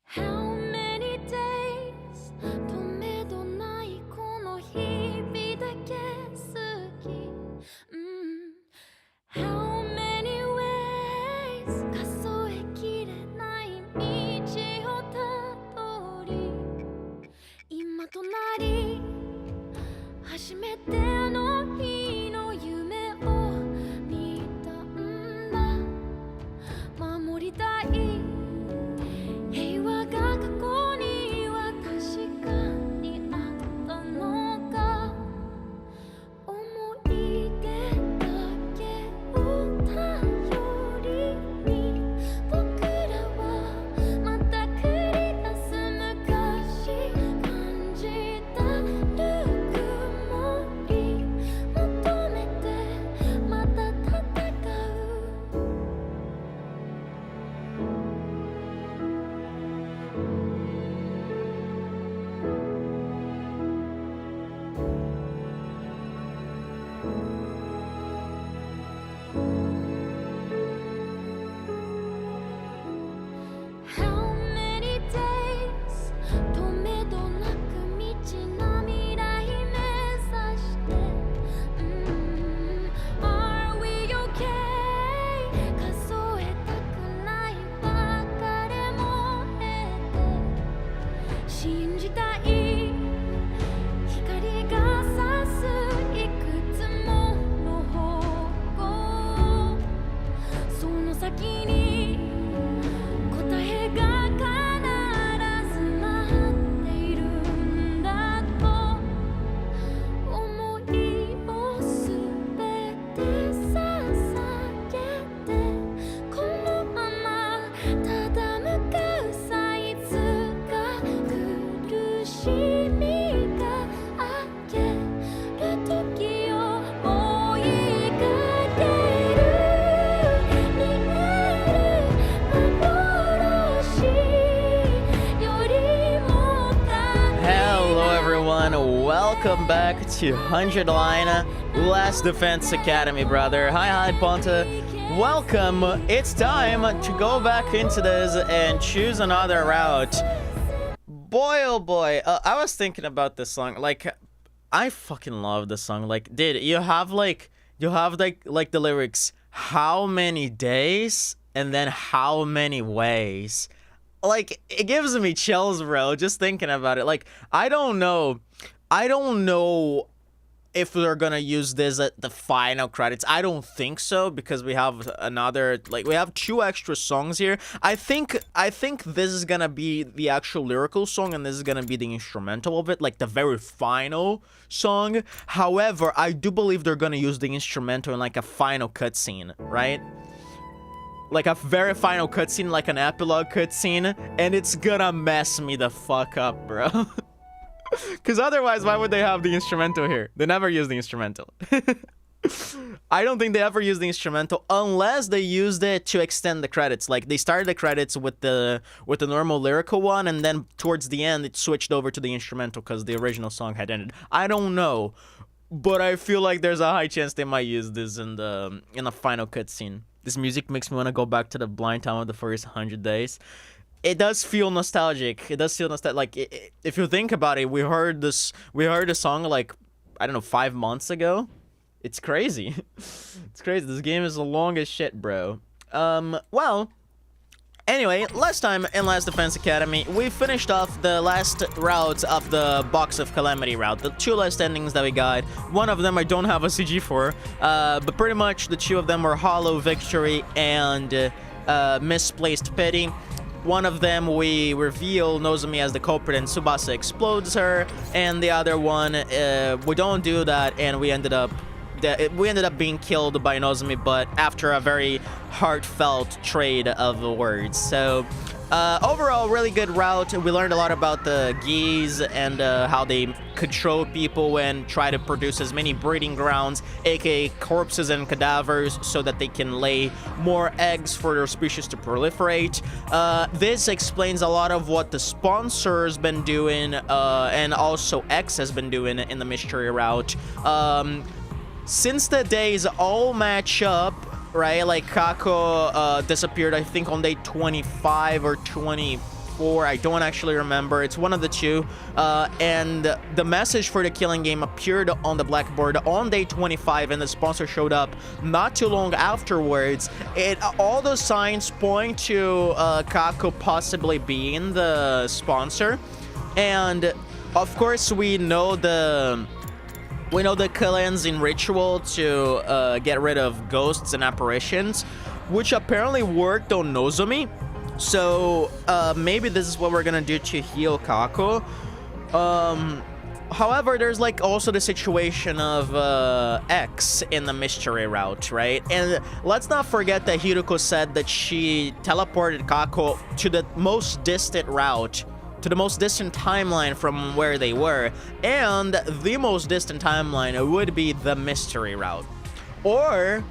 How many days とめどないこの日々だけ好き、How many ways 数えきれない道をたどり今となり初めての日の夢を見たんだ守りたい平和が過去には確かにあったのか思い出だけを頼りに僕らはまた繰り出す昔感じたぬくもり求めてまた戦うHow many days とめどなく未知な未来目指して、Are we okay 数えたくない別れも経て信じたい光が差すいくつもの方向その先に答えが必ず待っているんだと思いをすべて捧げてこのままただ向かうさいつか苦しみが明ける時を追いかける見える幻よりも Hello everyone, welcome back to 100 Line Last Defense Academy, brother. Hi Ponta. Welcome. It's time to go back into this and choose another route. Boy oh boy, I was thinking about this song. Like, I fucking love this song. Like, dude, you have like the lyrics, how many days and then how many ways. Like, it gives me chills, bro, just thinking about it. Like, I don't know if they're gonna use this at the final credits. I don't think so, because we have another, like, we have 2 extra songs here. I think this is gonna be the actual lyrical song, and this is gonna be the instrumental of it, like the very final song. However, I do believe they're gonna use the instrumental in like a final cutscene, right? Like a very final cutscene, like an epilogue cutscene, and it's gonna mess me the fuck up, bro. Because otherwise, why would they have the instrumental here? They never use the instrumental. I don't think they ever use the instrumental unless they used it to extend the credits. Like, they started the credits with the normal lyrical one, and then towards the end, it switched over to the instrumental because the original song had ended. I don't know, but I feel like there's a high chance they might use this in the final cutscene. This music makes me want to go back to the blind time of the first 100 days. It does feel nostalgic. It does feel nostalgic. Like, if you think about it, we heard the song like, I don't know, 5 months ago. It's crazy. It's crazy. This game is long as shit, bro. Well, anyway, last time in Last Defense Academy, we finished off the last routes of the Box of Calamity route. The 2 last endings that we got. One of them I don't have a CG for, but pretty much the 2 of them were Hollow Victory and Misplaced Pity. One of them, we reveal Nozomi as the culprit and Tsubasa explodes her, and the other one, we don't do that, and we ended up being killed by Nozomi, but after a very heartfelt trade of words. So, overall, really good route. We learned a lot about the geese and how they control people and try to produce as many breeding grounds, aka corpses and cadavers, so that they can lay more eggs for their species to proliferate. This explains a lot of what the sponsor's been doing, and also X has been doing in the mystery route. Since the days all match up, right? Like, Kako disappeared, I think, on day 25 or 20. 4. I don't actually remember. It's one of the two. And the message for the killing game appeared on the blackboard on day 25, and the sponsor showed up not too long afterwards. All the signs point to Kako possibly being the sponsor. And of course, we know the cleansing ritual to get rid of ghosts and apparitions, which apparently worked on Nozomi. So maybe this is what we're gonna do to heal Kako. However, there's like also the situation of X in the mystery route, right? And let's not forget that Hiruko said that she teleported Kako to the most distant route, to the most distant timeline from where they were, and the most distant timeline would be the mystery route, or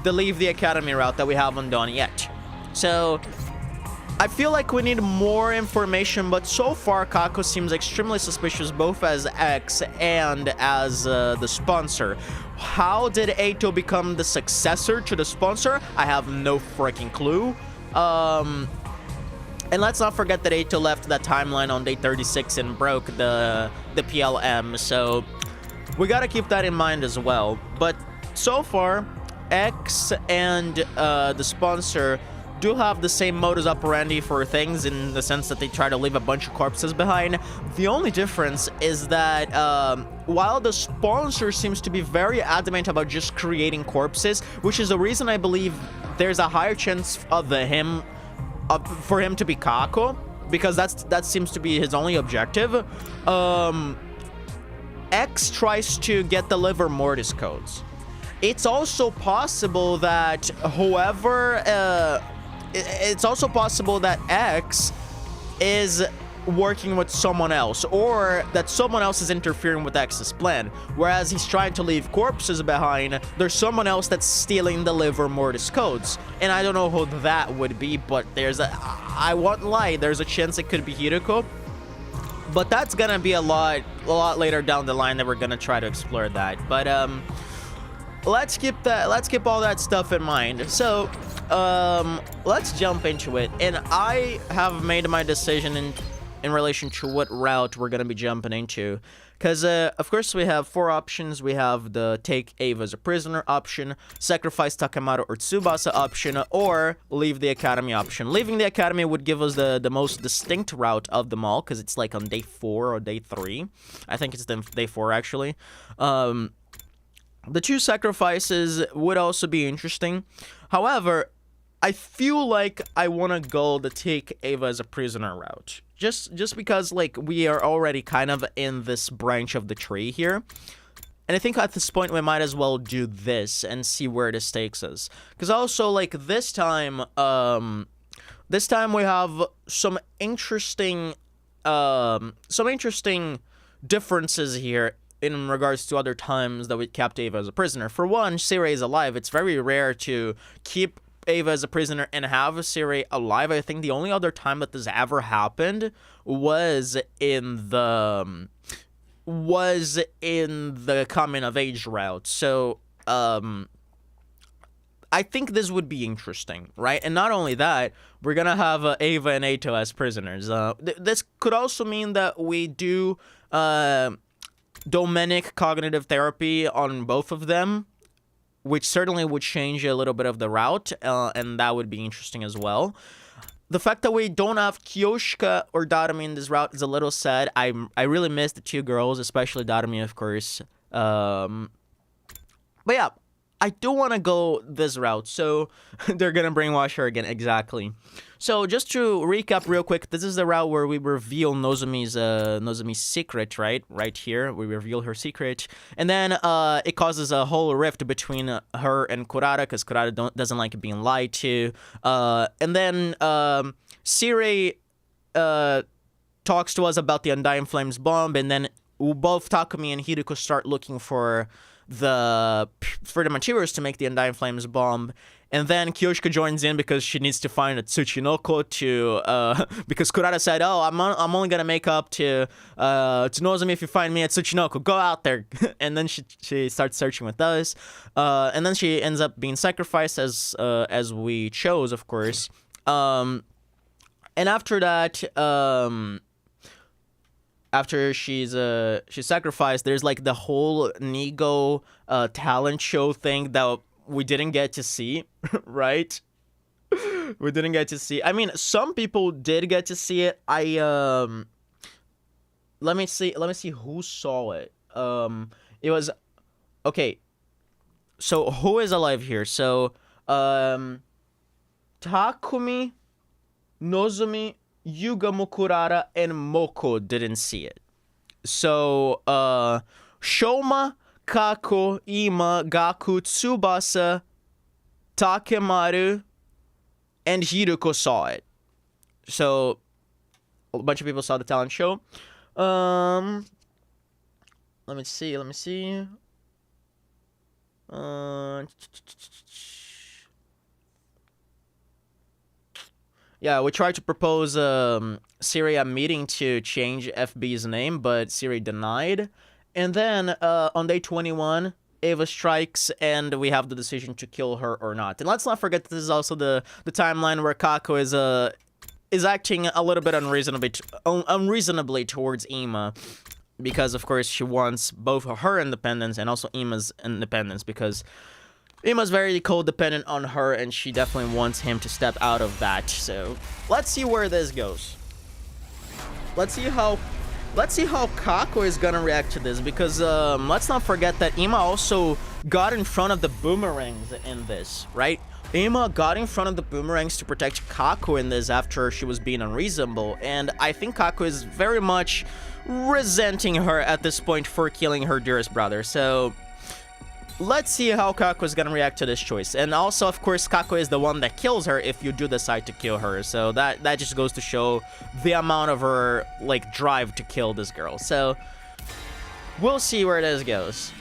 the Leave the Academy route that we haven't done yet. So I feel like we need more information, but so far Kako seems extremely suspicious both as X and as the sponsor. How did Eito become the successor to the sponsor? I have no freaking clue. And let's not forget that Eito left that timeline on day 36 and broke the PLM, so we gotta keep that in mind as well. But so far, X and the sponsor do have the same modus operandi for things, in the sense that they try to leave a bunch of corpses behind. The only difference is that while the sponsor seems to be very adamant about just creating corpses, which is the reason I believe there's a higher chance of for him to be Kako, because that seems to be his only objective. X tries to get the liver mortis codes. It's also possible that it's also possible that X is working with someone else, or that someone else is interfering with X's plan. Whereas he's trying to leave corpses behind, there's someone else that's stealing the liver mortis codes. And I don't know who that would be, but I won't lie, there's a chance it could be Hiruko. But that's gonna be a lot later down the line that we're gonna try to explore that. But let's keep all that stuff in mind. So let's jump into it. And I have made my decision in relation to what route we're gonna be jumping into, because of course we have 4 options. We have the take Ava as a prisoner option, sacrifice Takemaru or Tsubasa option, or leave the academy option. Leaving the academy would give us the most distinct route of them all, because it's like on day 4 or day 3. I think it's day 4 actually. The 2 sacrifices would also be interesting. However, I feel like I want to go the take Ava as a prisoner route. Just because, like, we are already kind of in this branch of the tree here. And I think at this point we might as well do this and see where this takes us. Because also, like, this time we have some interesting differences here in regards to other times that we kept Ava as a prisoner. For one, Sirei is alive. It's very rare to keep Ava as a prisoner and have Sirei alive. I think the only other time that this ever happened was in the coming of age route. So I think this would be interesting, right? And not only that, we're gonna have Ava and Eito as prisoners. This could also mean that we do Dominic cognitive therapy on both of them, which certainly would change a little bit of the route, and that would be interesting as well. The fact that we don't have Kyoshika or Darumi in this route is a little sad. I really miss the 2 girls, especially Darumi, of course. But yeah, I do want to go this route, so they're gonna brainwash her again, exactly. So just to recap real quick, this is the route where we reveal Nozomi's secret, right? Right here, we reveal her secret, and then it causes a whole rift between her and Kurata, because Kurata doesn't like being lied to. And then Sirei talks to us about the Undying Flames bomb, and then both Takumi and Hiruko start looking for the materials to make the Undying Flames bomb. And then Kyoshika joins in because she needs to find a Tsuchinoko because Kurata said, "Oh, I'm only gonna make up to Nozomi if you find me at Tsuchinoko. Go out there." And then she starts searching with us, and then she ends up being sacrificed as we chose, of course. And after that, after she's sacrificed, there's like the whole Nigo talent show thing that we didn't get to see, right? We didn't get to see. I mean, some people did get to see it. Let me see who saw it. It was okay. So who is alive here? So Takumi, Nozomi, Yuga Mukurara, and Moko didn't see it. So Shoma, Kako, Ima, Gaku, Tsubasa, Takemaru, and Hiruko saw it. So a bunch of people saw the talent show. Let me see. Yeah, we tried to propose Siri a meeting to change FB's name, but Siri denied. And then on day 21, Eva strikes, and we have the decision to kill her or not. And let's not forget that this is also the timeline where Kako is acting a little bit unreasonably towards Ima, because of course she wants both her independence and also Ima's independence, because Ima's very codependent on her, and she definitely wants him to step out of that. So let's see where this goes. Let's see how Kako is gonna react to this, because let's not forget that Ima also got in front of the boomerangs in this, right? Ima got in front of the boomerangs to protect Kako in this after she was being unreasonable, and I think Kako is very much resenting her at this point for killing her dearest brother. So let's see how Kako is gonna react to this choice. And also, of course, Kako is the one that kills her if you do decide to kill her. So that just goes to show the amount of her like drive to kill this girl. So we'll see where this goes.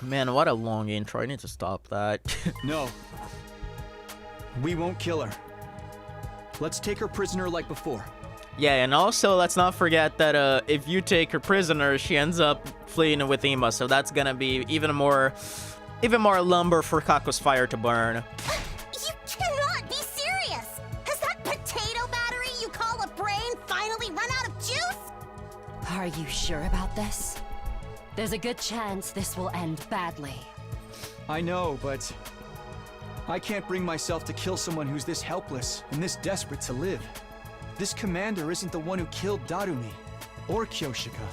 Man, what a long intro. I need to stop that. No. We won't kill her. Let's take her prisoner like before. Yeah, and also let's not forget that if you take her prisoner, she ends up fleeing with Ima, so that's gonna be even more lumber for Kako's fire to burn. You cannot be serious! Has that potato battery you call a brain finally run out of juice? Are you sure about this? There's a good chance this will end badly. I know, but I can't bring myself to kill someone who's this helpless and this desperate to live. This commander isn't the one who killed Darumi or Kyoshika.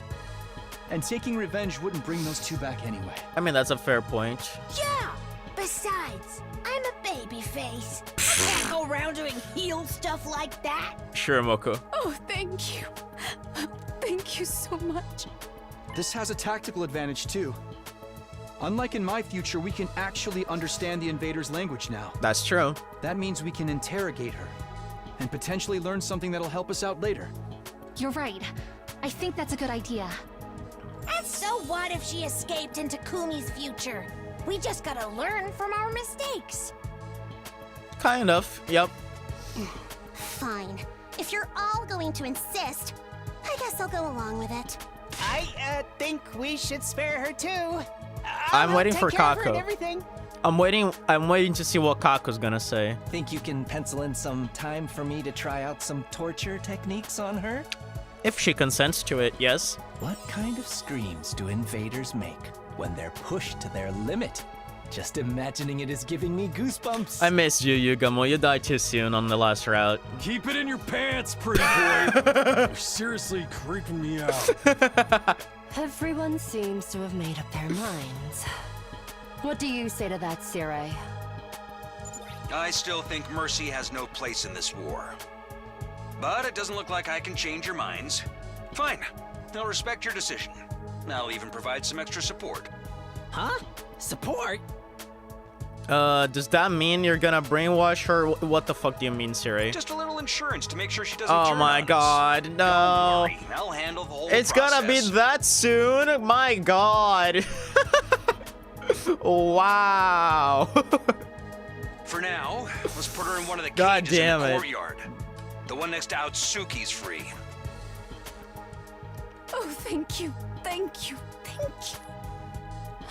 And taking revenge wouldn't bring those two back anyway. I mean, that's a fair point. Yeah! Besides, I'm a babyface. I can't go around doing heel stuff like that. Sure, Moko. Oh, thank you. Thank you so much. This has a tactical advantage too. Unlike in my future, we can actually understand the invader's language now. That's true. That means we can interrogate her and potentially learn something that'll help us out later. You're right. I think that's a good idea. And so what if she escaped into Kumi's future? We just gotta learn from our mistakes. Kind of, yep. Fine. If you're all going to insist, I guess I'll go along with it. I think we should spare her too. I'm waiting for Take care of her and Kako. everything. I'm waiting to see what Kako's gonna say. Think you can pencil in some time for me to try out some torture techniques on her? If she consents to it, yes. What kind of screams do invaders make when they're pushed to their limit? Just imagining it is giving me goosebumps. I missed you, Yugamo. You died too soon on the last route. Keep it in your pants, pretty boy. You're seriously creeping me out. Everyone seems to have made up their minds. What do you say to that, Sire? I still think mercy has no place in this war. But it doesn't look like I can change your minds. Fine, I'll respect your decision. I'll even provide some extra support. Huh? Support? Does that mean you're gonna brainwash her? What the fuck do you mean, Siri? Just a little insurance to make sure she doesn't Oh turn my on us. god, Don't no. worry, I'll handle the whole It's process. gonna be that soon? My god. Wow. For now, let's put her in one of the God cages damn in the it. courtyard. The one next to Outsuki's free. Oh, thank you. Thank you. Thank you.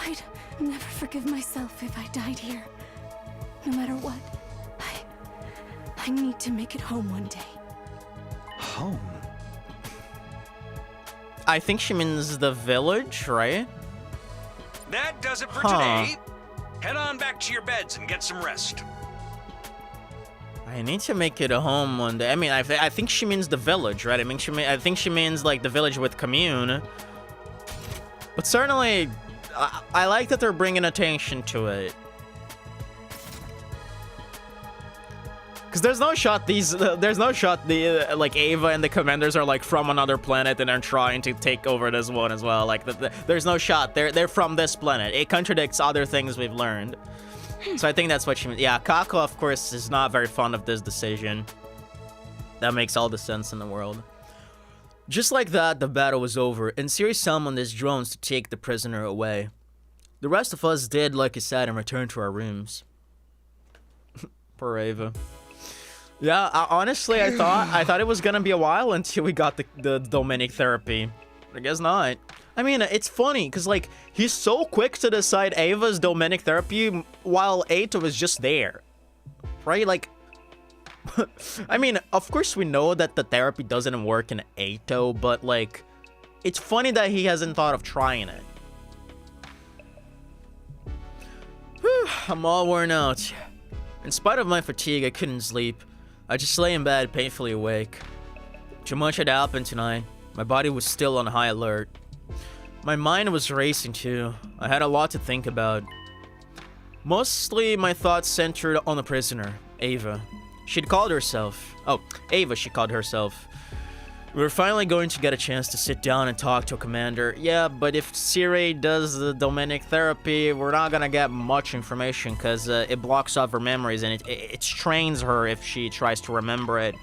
I'd never forgive myself if I died here. No matter what, I need to make it home one day. Home? I think she means the village, right? That does it for Huh. today. Head on back to your beds and get some rest. I need to make it a home one day. I mean, I think she means the village, right? I think she means like the village with commune. But certainly, I like that they're bringing attention to it. Because there's no shot like Ava and the commanders are like from another planet and they're trying to take over this one as well. Like there's no shot. They're from this planet. It contradicts other things we've learned. So I think that's what she means. Yeah, Kako, of course, is not very fond of this decision. That makes all the sense in the world. Just like that, the battle was over, and Siri summoned his drones to take the prisoner away. The rest of us did like he said and returned to our rooms. Poor Ava. Yeah, honestly, I thought it was gonna be a while until we got the Dominic therapy. I guess not. I mean, it's funny, because, like, he's so quick to decide Ava's Dominic therapy while Eito is just there. Right? Like, I mean, of course we know that the therapy doesn't work in Eito, but, like, it's funny that he hasn't thought of trying it. Whew, I'm all worn out. In spite of my fatigue, I couldn't sleep. I just lay in bed, painfully awake. Too much had happened tonight. My body was still on high alert. My mind was racing too. I had a lot to think about. Mostly my thoughts centered on the prisoner, Ava. She'd called herself. Oh, Ava, she called herself. We were finally going to get a chance to sit down and talk to a commander. Yeah, but if Siri does the Dominic therapy, we're not gonna get much information because it blocks off her memories and it strains her if she tries to remember it.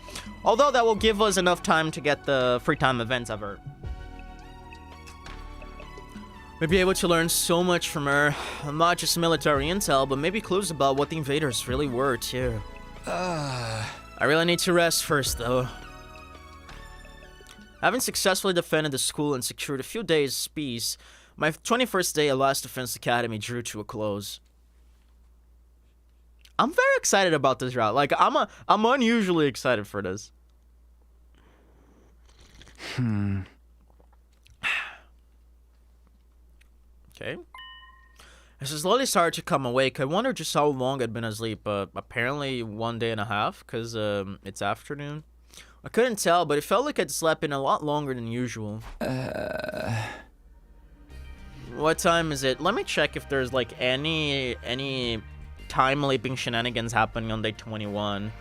Although that will give us enough time to get the free time events of her. We'd be able to learn so much from her. Not just military intel, but maybe clues about what the invaders really were, too. I really need to rest first, though. Having successfully defended the school and secured a few days' peace, my 21st day at Last Defense Academy drew to a close. I'm very excited about this route. Like, I'm unusually excited for this. Okay. As I slowly started to come awake, I wondered just how long I'd been asleep. Apparently 1.5 days, because it's afternoon. I couldn't tell, but it felt like I'd slept in a lot longer than usual. What time is it? Let me check if there's like any time leaping shenanigans happening on day 21.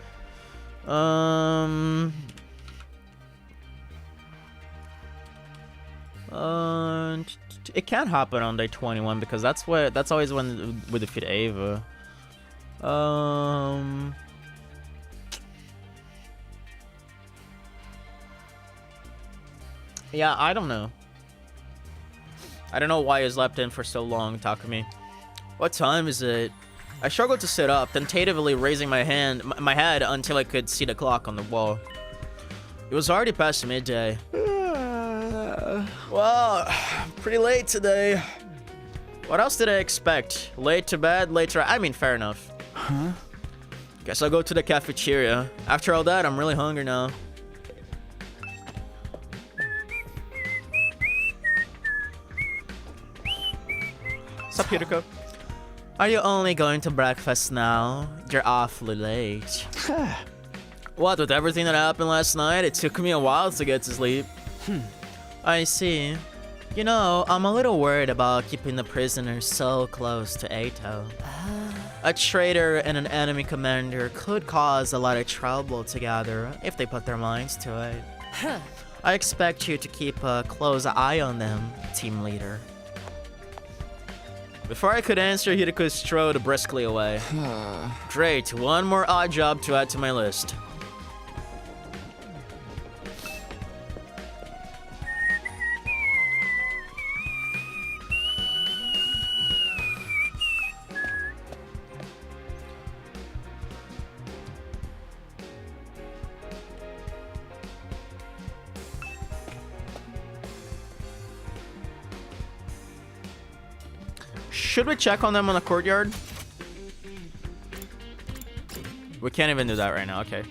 It can't happen on day 21 because that's always when we defeat Ava. Yeah, I don't know. I don't know why he slept in for so long, Takumi. What time is it? I struggled to sit up, tentatively raising my head until I could see the clock on the wall. It was already past midday. Well, pretty late today. What else did I expect? Late to bed, I mean, fair enough. Huh? Guess I'll go to the cafeteria. After all that, I'm really hungry now. What's up, Yuriko? Are you only going to breakfast now? You're awfully late. What, with everything that happened last night, it took me a while to get to sleep. I see. You know, I'm a little worried about keeping the prisoner so close to Eito. A traitor and an enemy commander could cause a lot of trouble together if they put their minds to it. I expect you to keep a close eye on them, team leader. Before I could answer, Hideko strode briskly away. Great, one more odd job to add to my list. Should we check on them on the courtyard? We can't even do that right now. Okay.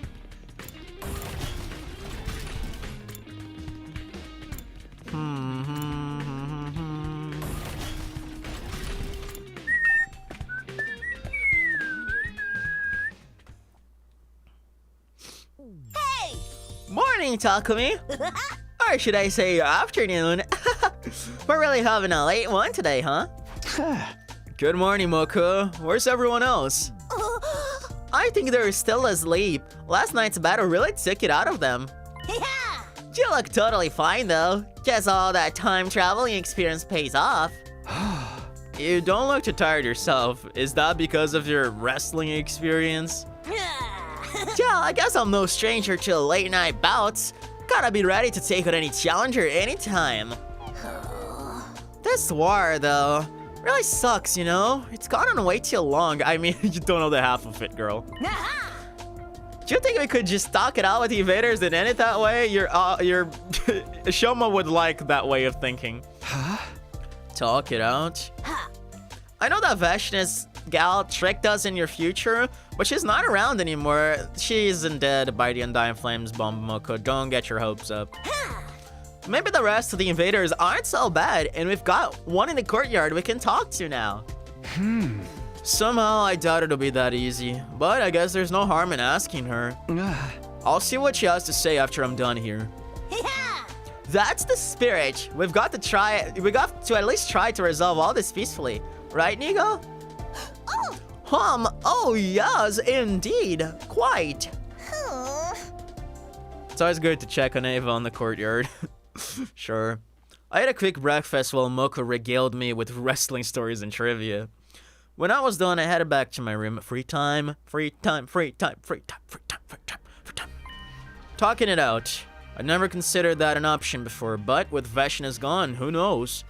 Hey! Morning, Takumi. Or should I say afternoon? We're really having a late one today, huh? Good morning, Moku. Where's everyone else? I think they're still asleep. Last night's battle really took it out of them. Yeah! You look totally fine, though. Guess all that time traveling experience pays off. You don't look too tired yourself. Is that because of your wrestling experience? Yeah, I guess I'm no stranger to late night bouts. Gotta be ready to take on any challenger anytime. This war, though, really sucks, you know? It's gone on way too long. I mean, you don't know the half of it, girl. Do you think we could just talk it out with the invaders and end it that way? Your Shoma would like that way of thinking. Huh? Talk it out? I know that Vashna's gal tricked us in your future, but she's not around anymore. She isn't dead by the Undying Flames bomb, Moko. Don't get your hopes up. Maybe the rest of the invaders aren't so bad, and we've got one in the courtyard we can talk to now. Somehow I doubt it'll be that easy, but I guess there's no harm in asking her. I'll see what she has to say after I'm done here. That's the spirit. We got to at least try to resolve all this peacefully. Right, Nigo? Oh yes, indeed. Quite. It's always good to check on Ava on the courtyard. Sure. I had a quick breakfast while Moko regaled me with wrestling stories and trivia. When I was done, I headed back to my room. Free time. Talking it out. I'd never considered that an option before, but with Vashna's gone, who knows?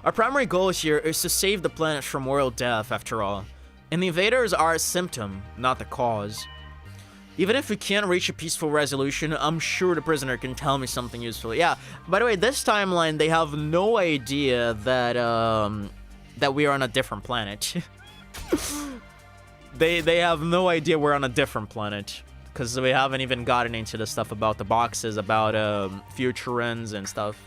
Our primary goal here is to save the planet from world death, after all. And the invaders are a symptom, not the cause. Even if we can't reach a peaceful resolution, I'm sure the prisoner can tell me something useful. Yeah, by the way, this timeline, they have no idea that, that we are on a different planet. They have no idea we're on a different planet. Because we haven't even gotten into the stuff about the boxes, about future ends and stuff.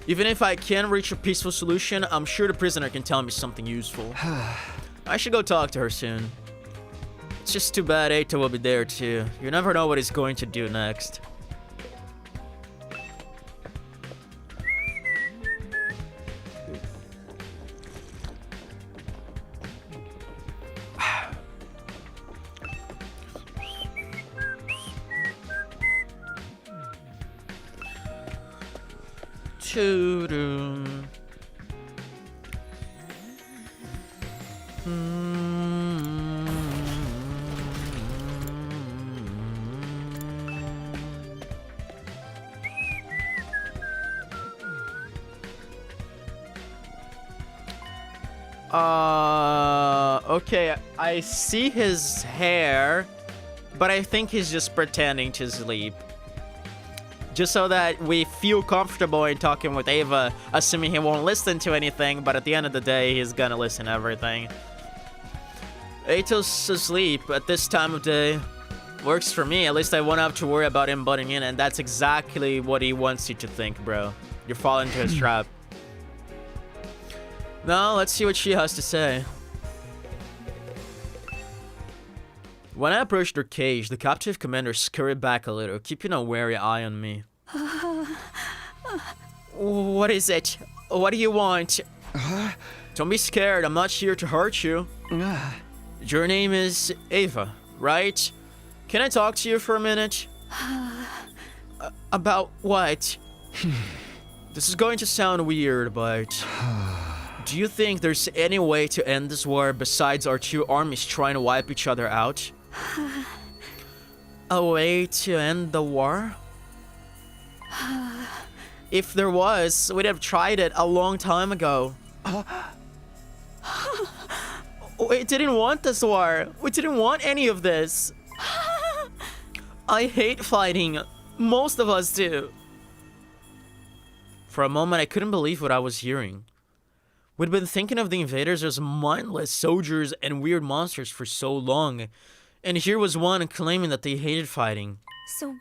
Even if I can't reach a peaceful solution, I'm sure the prisoner can tell me something useful. I should go talk to her soon. It's just too bad Eita will be there too. You never know what he's going to do next. Okay, I see his hair, but I think he's just pretending to sleep. Just so that we feel comfortable in talking with Ava, assuming he won't listen to anything, but at the end of the day, he's gonna listen to everything. Eito's asleep at this time of day. Works for me, at least I won't have to worry about him butting in, and that's exactly what he wants you to think, bro. You're falling into his trap. Now, let's see what she has to say. When I approached her cage, the captive commander scurried back a little, keeping a wary eye on me. What is it? What do you want? Don't be scared, I'm not here to hurt you. Your name is Ava, right? Can I talk to you for a minute? About what? This is going to sound weird, but... do you think there's any way to end this war besides our two armies trying to wipe each other out? A way to end the war? If there was, we'd have tried it a long time ago. We didn't want this war. We didn't want any of this. I hate fighting. Most of us do. For a moment, I couldn't believe what I was hearing. We'd been thinking of the invaders as mindless soldiers and weird monsters for so long. And here was one claiming that they hated fighting. So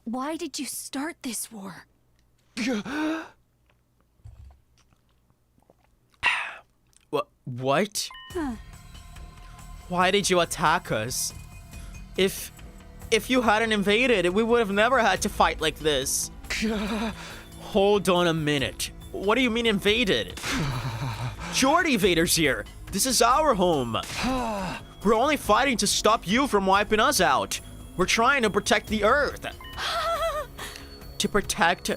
why did you start this war? What? Why did you attack us? If you hadn't invaded, we would have never had to fight like this. Hold on a minute. What do you mean invaded? You're the invaders here. This is our home. We're only fighting to stop you from wiping us out. We're trying to protect the Earth. To protect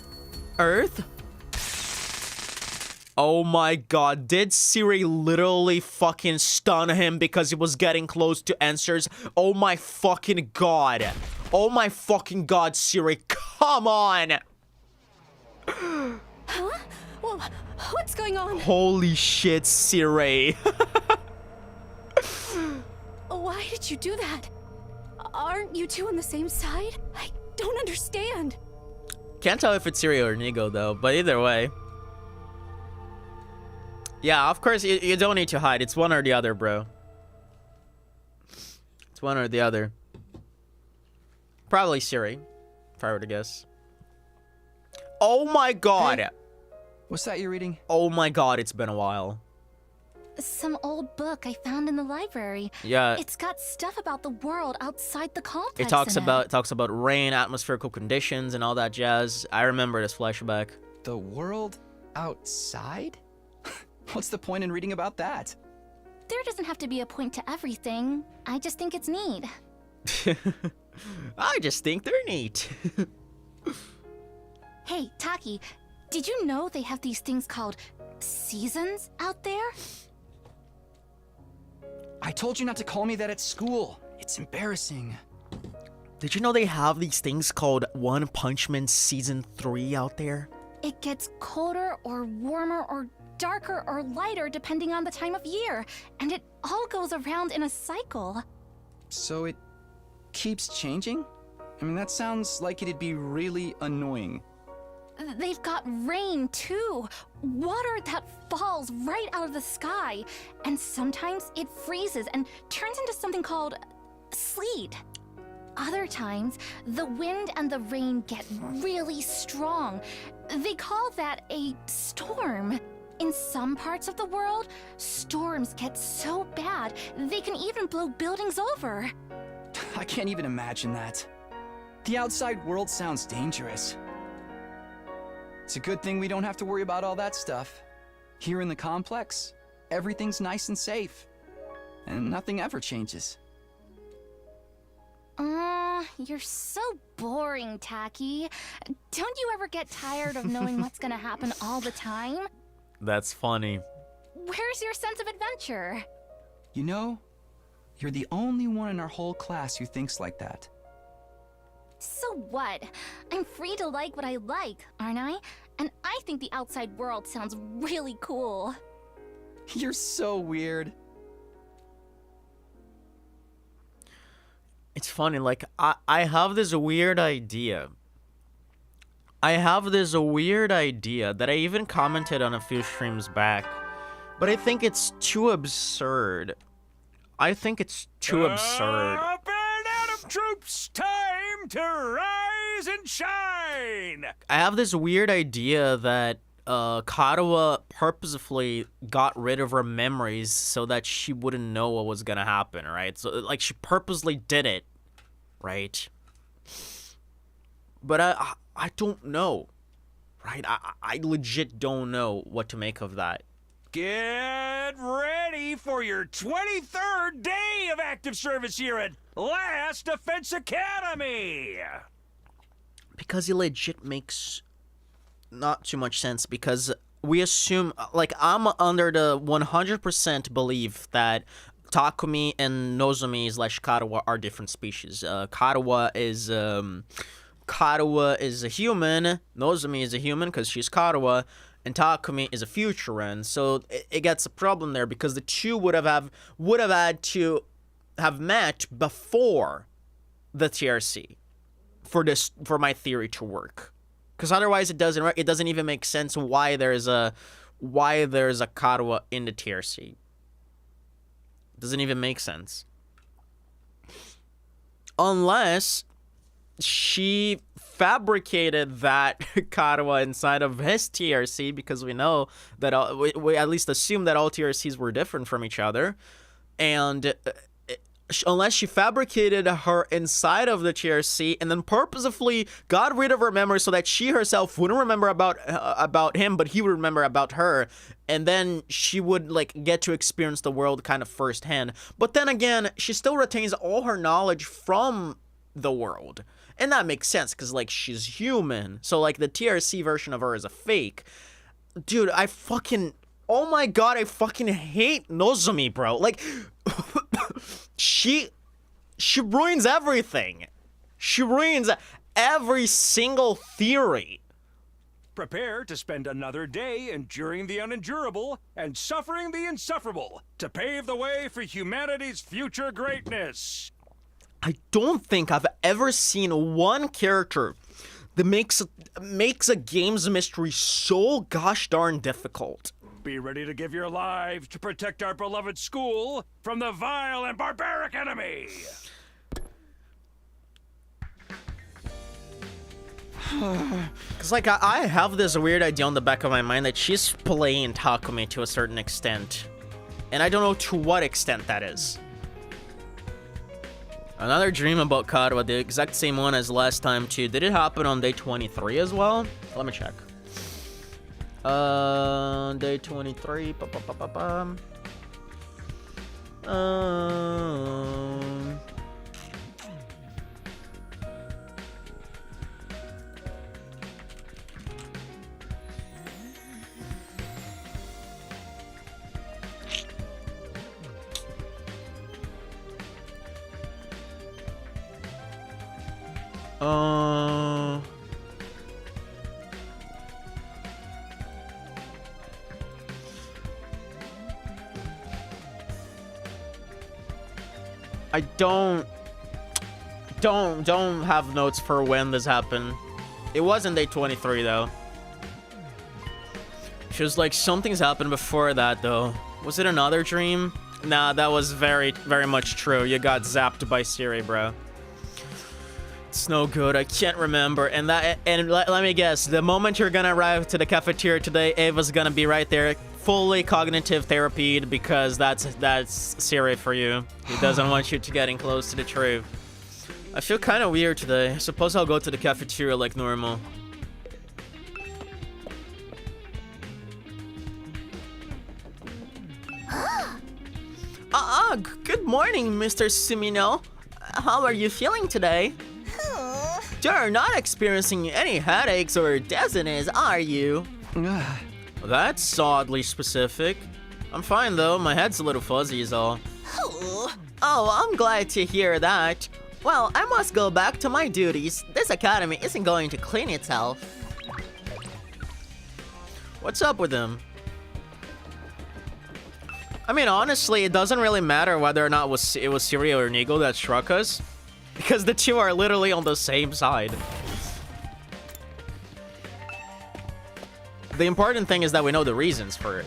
Earth? Oh my god, did Siri literally fucking stun him because he was getting close to answers? Oh my fucking god. Oh my fucking god, Siri, come on! Huh? Well, what's going on? Holy shit, Siri. Why did you do that? Aren't you two on the same side? I don't understand. Can't tell if it's Siri or Nigo though, but either way. Yeah, of course, you don't need to hide. It's one or the other, bro. It's one or the other. Probably Siri, if I were to guess. Oh my god! Hey, what's that you're reading? Oh my god, it's been a while. Some old book I found in the library. Yeah. It's got stuff about the world outside the complex. It talks in about rain, atmospherical conditions, and all that jazz. I remember this flashback. The world outside? What's the point in reading about that? There doesn't have to be a point to everything. I just think it's neat. I just think they're neat. Hey, Taki, did you know they have these things called seasons out there? I told you not to call me that at school. It's embarrassing. Did you know they have these things called One Punch Man Season 3 out there? It gets colder or warmer or darker or lighter depending on the time of year, and it all goes around in a cycle. So it keeps changing? I mean, that sounds like it'd be really annoying. They've got rain too, water that falls right out of the sky, and sometimes it freezes and turns into something called sleet. Other times, the wind and the rain get really strong. They call that a storm. In some parts of the world, storms get so bad, they can even blow buildings over. I can't even imagine that. The outside world sounds dangerous. It's a good thing we don't have to worry about all that stuff. Here in the complex, everything's nice and safe. And nothing ever changes. You're so boring, Taki. Don't you ever get tired of knowing what's gonna happen all the time? That's funny. Where's your sense of adventure? You know, you're the only one in our whole class who thinks like that. So what? I'm free to like what I like, aren't I? And I think the outside world sounds really cool. You're so weird. It's funny, like, I have this weird idea. I have this weird idea that I even commented on a few streams back. But I think it's too absurd. I think it's too absurd. Up and out of troops, time to rise and shine! I have this weird idea that Karawa purposefully got rid of her memories so that she wouldn't know what was gonna happen, right? So, like, she purposely did it, right? But I don't know, right? I legit don't know what to make of that. Get ready for your 23rd day of active service here at Last Defense Academy! Because it legit makes not too much sense, because we assume, like, I'm under the 100% belief that Takumi and Nozomi / Karawa are different species. Karawa is a human, Nozomi is a human because she's Karawa, and Takumi is a Futuran. So it gets a problem there because the two would have had to have met before the TRC for my theory to work. Because otherwise it doesn't even make sense why there's a why there's a Karuha in the TRC. Doesn't even make sense. Unless she fabricated that Karuha inside of his TRC, because we know that we at least assume that all TRCs were different from each other, and unless she fabricated her inside of the TRC and then purposefully got rid of her memory so that she herself wouldn't remember about him, but he would remember about her, and then she would like get to experience the world kind of firsthand. But then again, she still retains all her knowledge from the world, and that makes sense because like she's human, so like the TRC version of her is a fake. Dude, oh my god, I fucking hate Nozomi, bro. Like, she ruins everything. She ruins every single theory. Prepare to spend another day enduring the unendurable and suffering the insufferable to pave the way for humanity's future greatness. I don't think I've ever seen one character that makes a game's mystery so gosh darn difficult. Be ready to give your lives to protect our beloved school from the vile and barbaric enemy! Because, like, I have this weird idea on the back of my mind that she's playing Takumi to a certain extent. And I don't know to what extent that is. Another dream about Karuha, the exact same one as last time, too. Did it happen on day 23 as well? Let me check. Day 23. I don't have notes for when this happened. It wasn't day 23 though. She was like, something's happened before that though. Was it another dream? Nah, that was very, very much true. You got zapped by Siri, bro. It's no good. I can't remember. And let me guess. The moment you're gonna arrive to the cafeteria today, Ava's gonna be right there, fully cognitive therapied, because that's Siri for you. He doesn't want you to getting close to the truth. I feel kind of weird today. I suppose I'll go to the cafeteria like normal. Good morning, Mr. Sumino. How are you feeling today? You're not experiencing any headaches or dizziness, are you? That's oddly specific. I'm fine though, my head's a little fuzzy is all. Oh, I'm glad to hear that. Well, I must go back to my duties. This academy isn't going to clean itself. What's up with him? I mean, honestly, it doesn't really matter whether or not it was Siri or Nigo that struck us, because the two are literally on the same side. The important thing is that we know the reasons for it.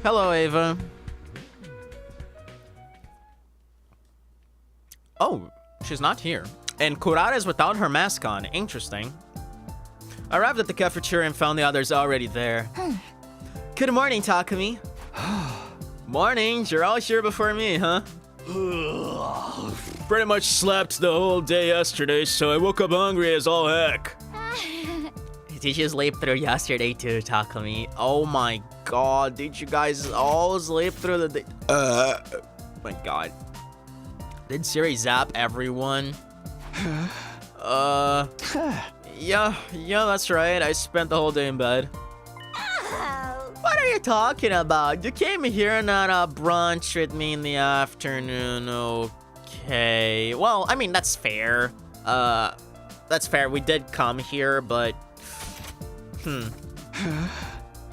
Hello, Ava. Oh, she's not here. And Kurara is without her mask on. Interesting. I arrived at the cafeteria and found the others already there. Good morning, Takumi. Morning. You're all here before me, huh? Pretty much slept the whole day yesterday, so I woke up hungry as all heck. Did you sleep through yesterday too, Takumi? Oh my god, did you guys all sleep through the day? Oh my god. Did Siri zap everyone? Yeah, that's right. I spent the whole day in bed. What are you talking about? You came here and had a brunch with me in the afternoon. Okay. Well, I mean, that's fair. That's fair. We did come here, but...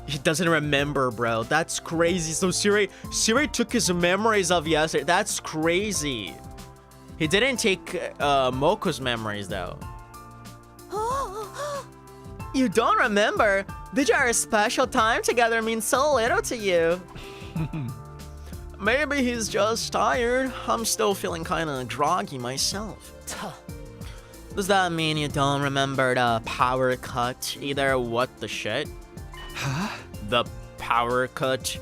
He doesn't remember, bro. That's crazy. So Siri took his memories of yesterday. That's crazy. He didn't take Moko's memories, though. You don't remember? Did our special time together mean so little to you? Maybe he's just tired. I'm still feeling kind of groggy myself. Does that mean you don't remember the power cut either? What the shit? Huh? The power cut?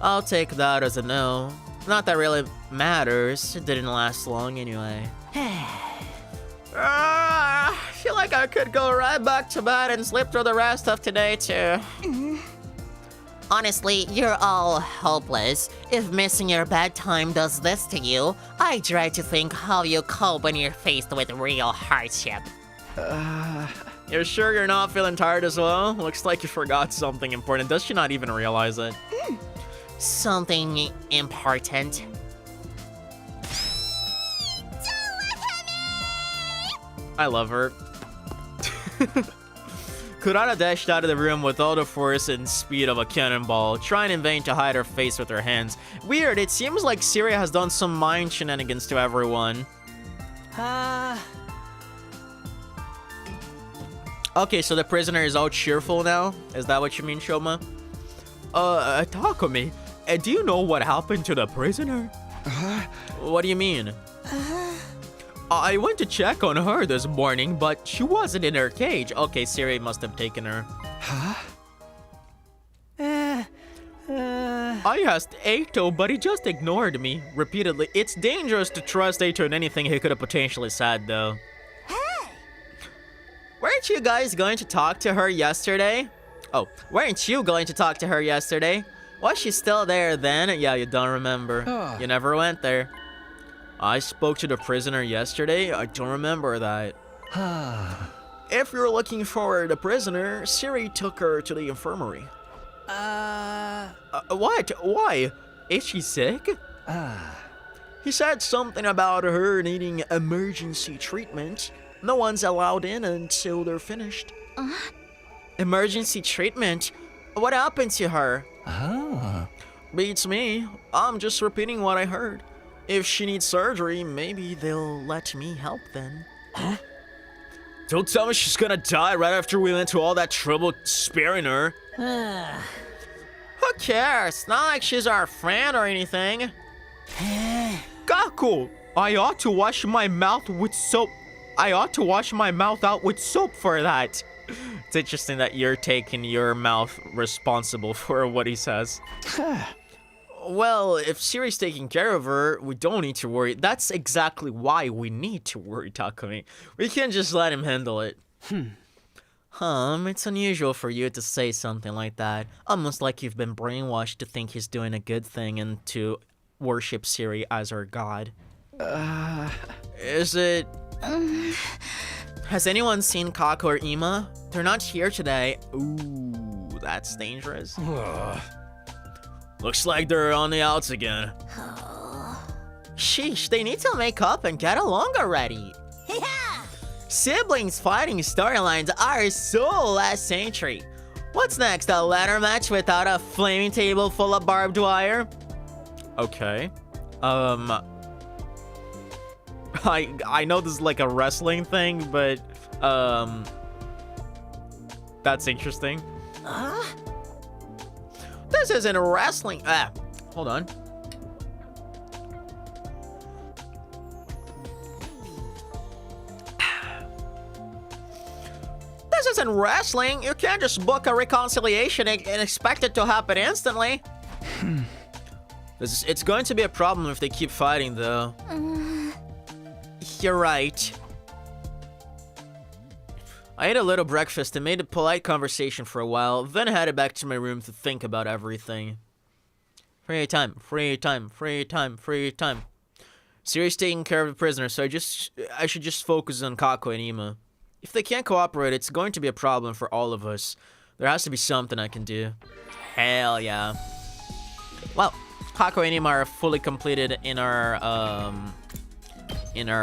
I'll take that as a no. Not that really matters. It didn't last long anyway. I feel like I could go right back to bed and sleep through the rest of today too. Honestly, you're all hopeless. If missing your bedtime does this to you, I try to think how you cope when you're faced with real hardship. You're sure you're not feeling tired as well? Looks like you forgot something important. Does she not even realize it? Something important. I love her. Kurata dashed out of the room with all the force and speed of a cannonball, trying in vain to hide her face with her hands. Weird, it seems like Syria has done some mind shenanigans to everyone. Okay, so the prisoner is all cheerful now? Is that what you mean, Shoma? Takumi, do you know what happened to the prisoner? What do you mean? I went to check on her this morning, but she wasn't in her cage. Okay, Siri must have taken her. Huh? I asked Eito, but he just ignored me repeatedly. It's dangerous to trust Eito in anything he could have potentially said, though. Hey! Weren't you guys going to talk to her yesterday? Oh, weren't you going to talk to her yesterday? Was she still there then? Yeah, you don't remember. You never went there. I spoke to the prisoner yesterday. I don't remember that. If you're looking for the prisoner, Siri took her to the infirmary. What? Why? Is she sick? He said something about her needing emergency treatment. No one's allowed in until they're finished. Emergency treatment? What happened to her? Beats me. I'm just repeating what I heard. If she needs surgery, maybe they'll let me help then. Don't tell me she's gonna die right after we went to all that trouble sparing her. Who cares? Not like she's our friend or anything. Gaku, I ought to wash my mouth with soap. I ought to wash my mouth out with soap for that. It's interesting that you're taking your mouth responsible for what he says. Well, if Siri's taking care of her, we don't need to worry. That's exactly why we need to worry, Takumi. We can't just let him handle it. It's unusual for you to say something like that. Almost like you've been brainwashed to think he's doing a good thing and to worship Siri as our god. Is it... Has anyone seen Kako or Ima? They're not here today. Ooh, that's dangerous. Looks like they're on the outs again. Sheesh, they need to make up and get along already. Yeah! Siblings fighting storylines are so last century. What's next, a ladder match without a flaming table full of barbed wire? Okay. I know this is like a wrestling thing, but, that's interesting. This isn't wrestling. Hold on. This isn't wrestling. You can't just book a reconciliation and expect it to happen instantly. It's going to be a problem if they keep fighting, though. You're right. I ate a little breakfast and made a polite conversation for a while, then headed back to my room to think about everything. Free time, free time, free time, free time. Siri's taking care of the prisoner, so I should just focus on Kako and Ima. If they can't cooperate, it's going to be a problem for all of us. There has to be something I can do. Hell yeah. Well, Kako and Ima are fully completed in our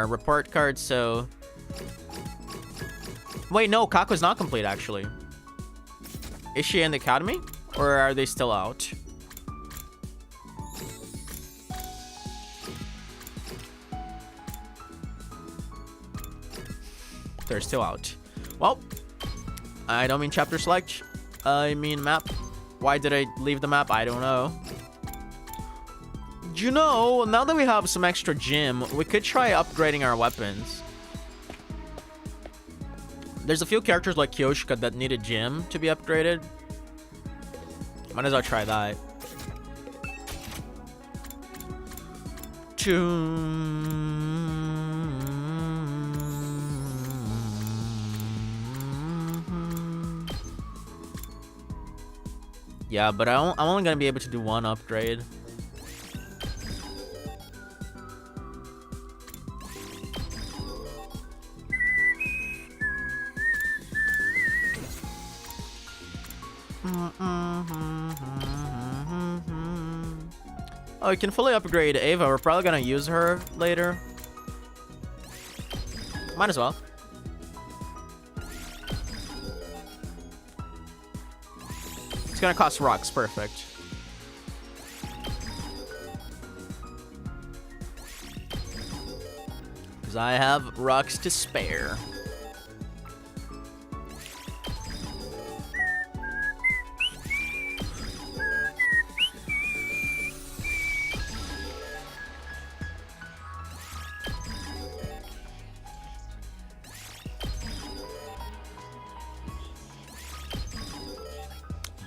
report card, so Wait, no, Kaku's not complete, actually. Is she in the academy? Or are they still out? They're still out. Well, I don't mean chapter select. I mean map. Why did I leave the map? I don't know. You know, now that we have some extra gym, we could try upgrading our weapons. There's a few characters like Kyoshika that need a gym to be upgraded. Might as well try that. Yeah, but I'm only gonna be able to do one upgrade. Oh, we can fully upgrade Ava. We're probably gonna use her later. Might as well. It's gonna cost rocks. Perfect. Because I have rocks to spare.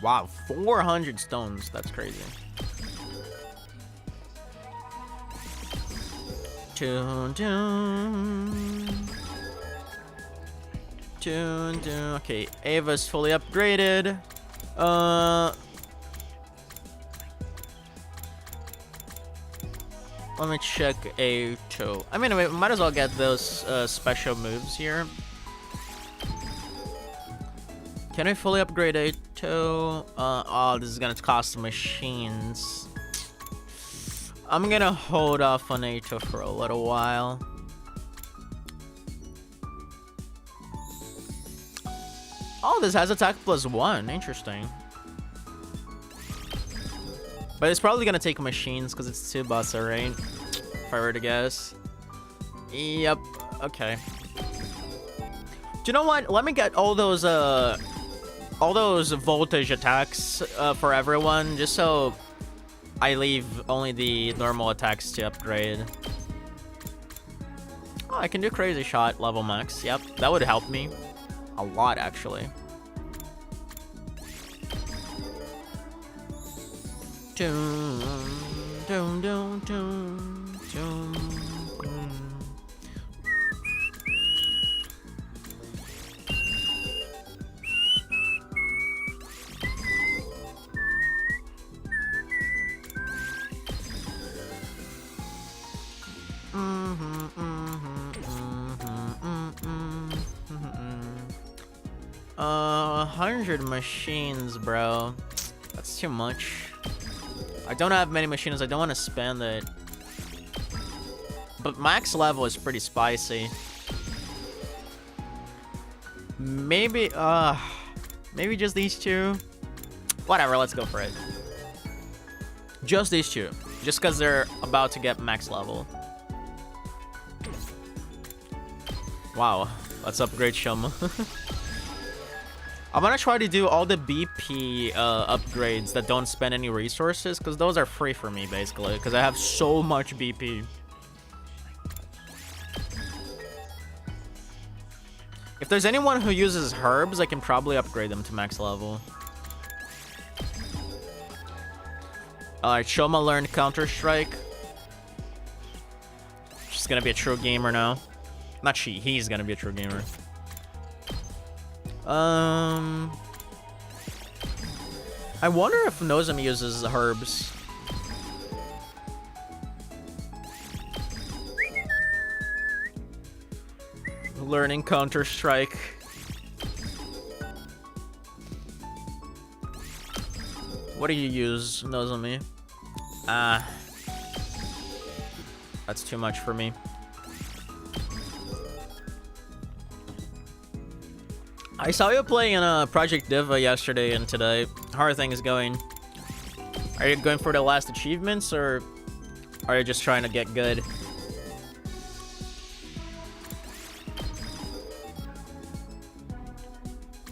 Wow, 400 stones. That's crazy. Okay, Ava's fully upgraded. Let me check A2. I mean, we might as well get those special moves here. Can I fully upgrade A2? Oh, this is gonna cost machines. I'm gonna hold off on A2 for a little while. Oh, this has attack +1. Interesting. But it's probably gonna take machines because it's Tsubasa, right? If I were to guess. Yep. Okay. Do you know what? Let me get all those voltage attacks for everyone, just so I leave only the normal attacks to upgrade. Oh, I can do crazy shot level max. Yep, that would help me a lot, actually. Uh, 100 machines, bro. That's too much. I don't have many machines. I don't want to spend it. But max level is pretty spicy. Maybe just these two. Whatever, let's go for it. Just these two. Just because they're about to get max level. Wow, let's upgrade Shoma. I'm gonna try to do all the BP upgrades that don't spend any resources, because those are free for me, basically, because I have so much BP. If there's anyone who uses herbs, I can probably upgrade them to max level. Alright, Shoma learned Counter-Strike. She's gonna be a true gamer now. Not she, he's gonna be a true gamer. I wonder if Nozomi uses herbs. Learning Counter-Strike. What do you use, Nozomi? That's too much for me. I saw you playing in Project Diva yesterday and today. How are things going? Are you going for the last achievements, or are you just trying to get good?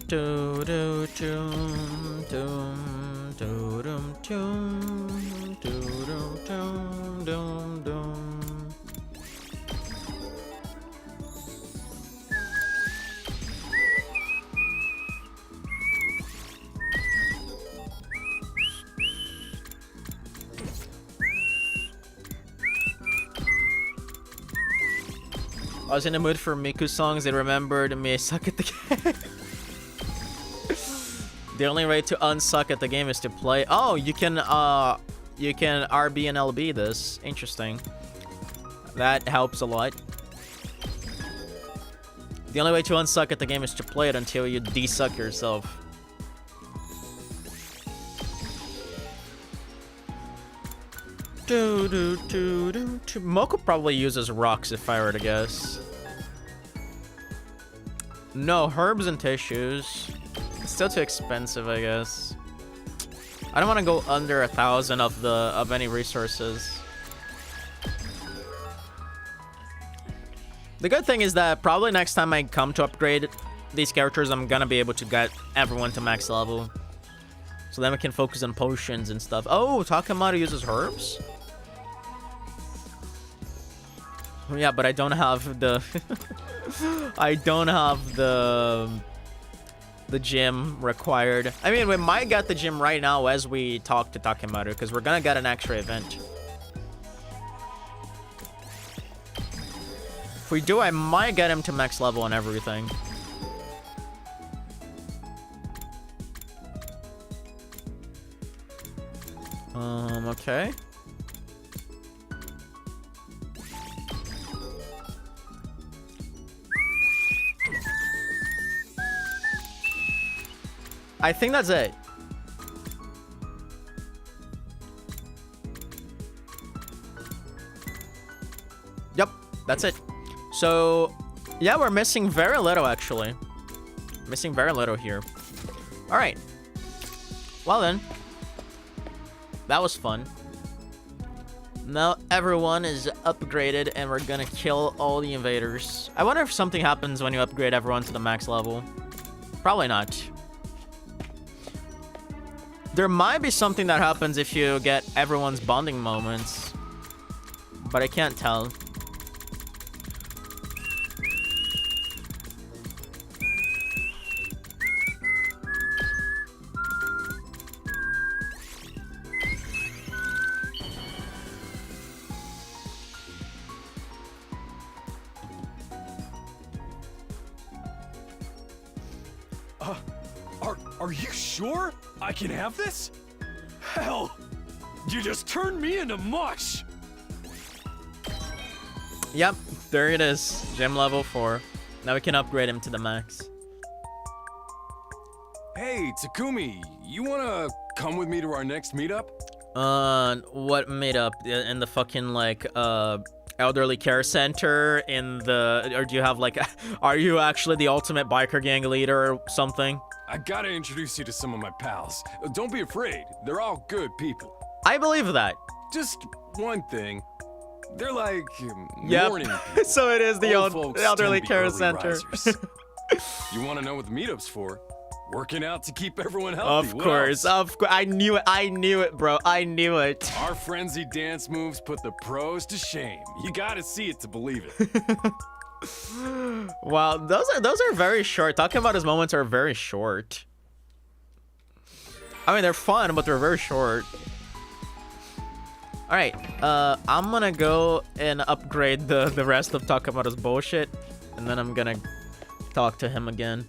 Do do do do do do do do do do do. I was in the mood for Miku songs. They remembered me. I suck at the game. The only way to unsuck at the game is to play. Oh, you can RB and LB this. Interesting. That helps a lot. The only way to unsuck at the game is to play it until you desuck yourself. Moko probably uses rocks if I were to guess. No, herbs and tissues. It's still too expensive, I guess. I don't want to go under 1,000 of any resources. The good thing is that probably next time I come to upgrade these characters, I'm gonna be able to get everyone to max level. So then we can focus on potions and stuff. Oh, Takamaru uses herbs? Yeah, but I don't have the... I don't have the gym required. I mean, we might get the gym right now as we talk to Takamaru, because we're gonna get an extra event. If we do, I might get him to max level and everything. Okay. I think that's it. Yep, that's it. So, yeah, we're missing very little, actually. Missing very little here. All right. Well then. That was fun. Now everyone is upgraded and we're gonna kill all the invaders. I wonder if something happens when you upgrade everyone to the max level. Probably not. There might be something that happens if you get everyone's bonding moments, but I can't tell. Are you sure I can have this? Hell, you just turned me into mush. Yep, there it is. Gem level 4. Now we can upgrade him to the max. Hey, Takumi, you wanna come with me to our next meetup? What meetup? In the fucking, like, elderly care center? In the... Or do you have, like... Are you actually the ultimate biker gang leader or something? I gotta introduce you to some of my pals. Don't be afraid. They're all good people. I believe that. Just one thing. They're like morning Yep. people. So it is the Old folks elderly tend to be care early center. risers. You want to know what the meetup's for? Working out to keep everyone healthy. Of What course, else? of course. I knew it, bro. I knew it. Our frenzy dance moves put the pros to shame. You gotta see it to believe it. Wow, those are very short. Talking about his moments are very short. I mean, they're fun, but they're very short. All right, I'm gonna go and upgrade the rest of Takamaru's bullshit, and then I'm gonna talk to him again.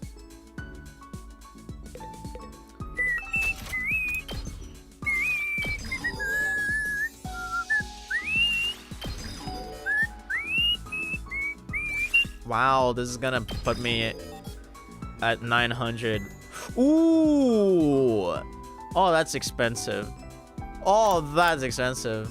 Wow, this is gonna put me at 900. Ooh! Oh, that's expensive. Oh, that's expensive.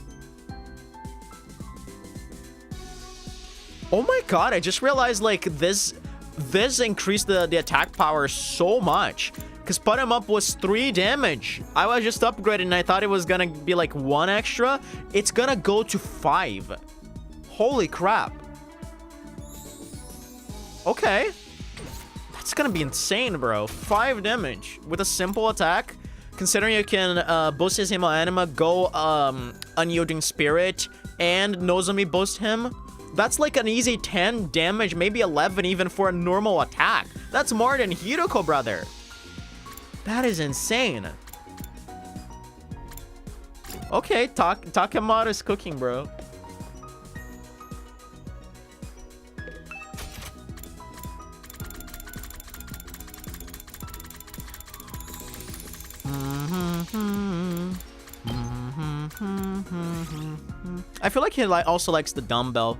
Oh my god, I just realized, like, this this increased the attack power so much. Because put him up was 3 damage. I was just upgrading and I thought it was gonna be like 1 extra. It's gonna go to 5. Holy crap. Okay. That's gonna be insane, bro. 5 damage with a simple attack. Considering you can boost his Himo Anima, go Unyielding Spirit, and Nozomi boost him. That's like an easy 10 damage, maybe 11 even for a normal attack. That's more than Hiroko, brother. That is insane. Okay, Takemoto's cooking, bro. I feel like he also likes the dumbbell.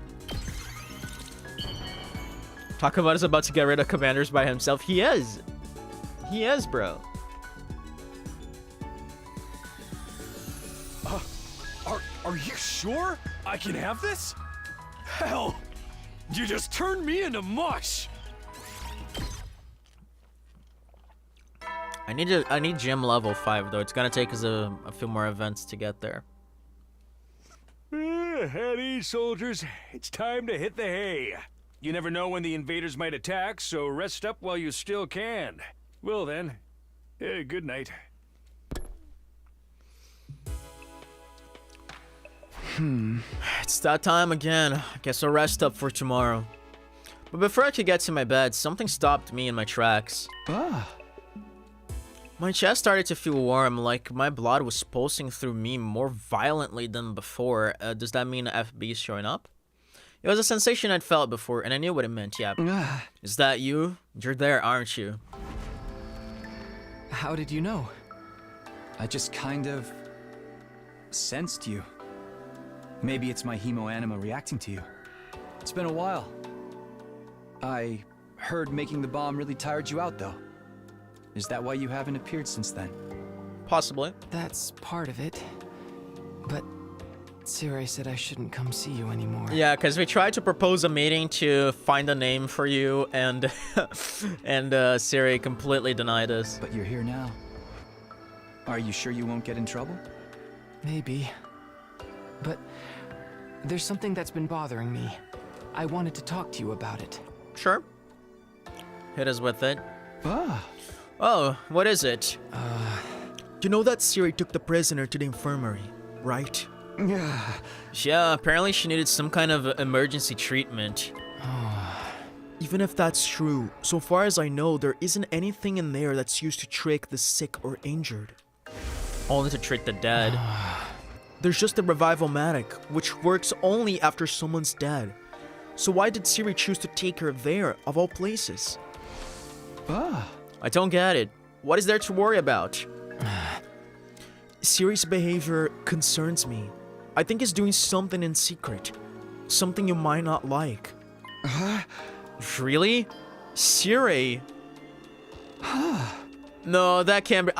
Takemoto's about to get rid of commanders by himself. He is. He is, bro. Are you sure I can have this? Hell, you just turned me into mush. I need gym level 5 though. It's gonna take us a few more events to get there. At ease, soldiers. It's time to hit the hay. You never know when the invaders might attack, so rest up while you still can. Well then, good night. It's that time again. I guess I'll rest up for tomorrow. But before I could get to my bed, something stopped me in my tracks. My chest started to feel warm, like my blood was pulsing through me more violently than before. Does that mean FB is showing up? It was a sensation I'd felt before, and I knew what it meant, yeah. Is that you? You're there, aren't you? How did you know? I just kind of sensed you. Maybe it's my Himo Anima reacting to you. It's been a while. I heard making the bomb really tired you out, though. Is that why you haven't appeared since then? Possibly. That's part of it. But Tsirei said I shouldn't come see you anymore. Yeah, because we tried to propose a meeting to find a name for you, and Siri completely denied us. But you're here now. Are you sure you won't get in trouble? Maybe. But there's something that's been bothering me. I wanted to talk to you about it. Sure. Hit us with it. Oh, what is it? You know that Siri took the prisoner to the infirmary, right? Yeah, apparently she needed some kind of emergency treatment. Even if that's true, so far as I know, there isn't anything in there that's used to trick the sick or injured. Only to trick the dead. There's just a revival manic, which works only after someone's dead. So why did Siri choose to take her there, of all places? I don't get it. What is there to worry about? Siri's behavior concerns me. I think he's doing something in secret. Something you might not like. Really? Siri? No, that can't be.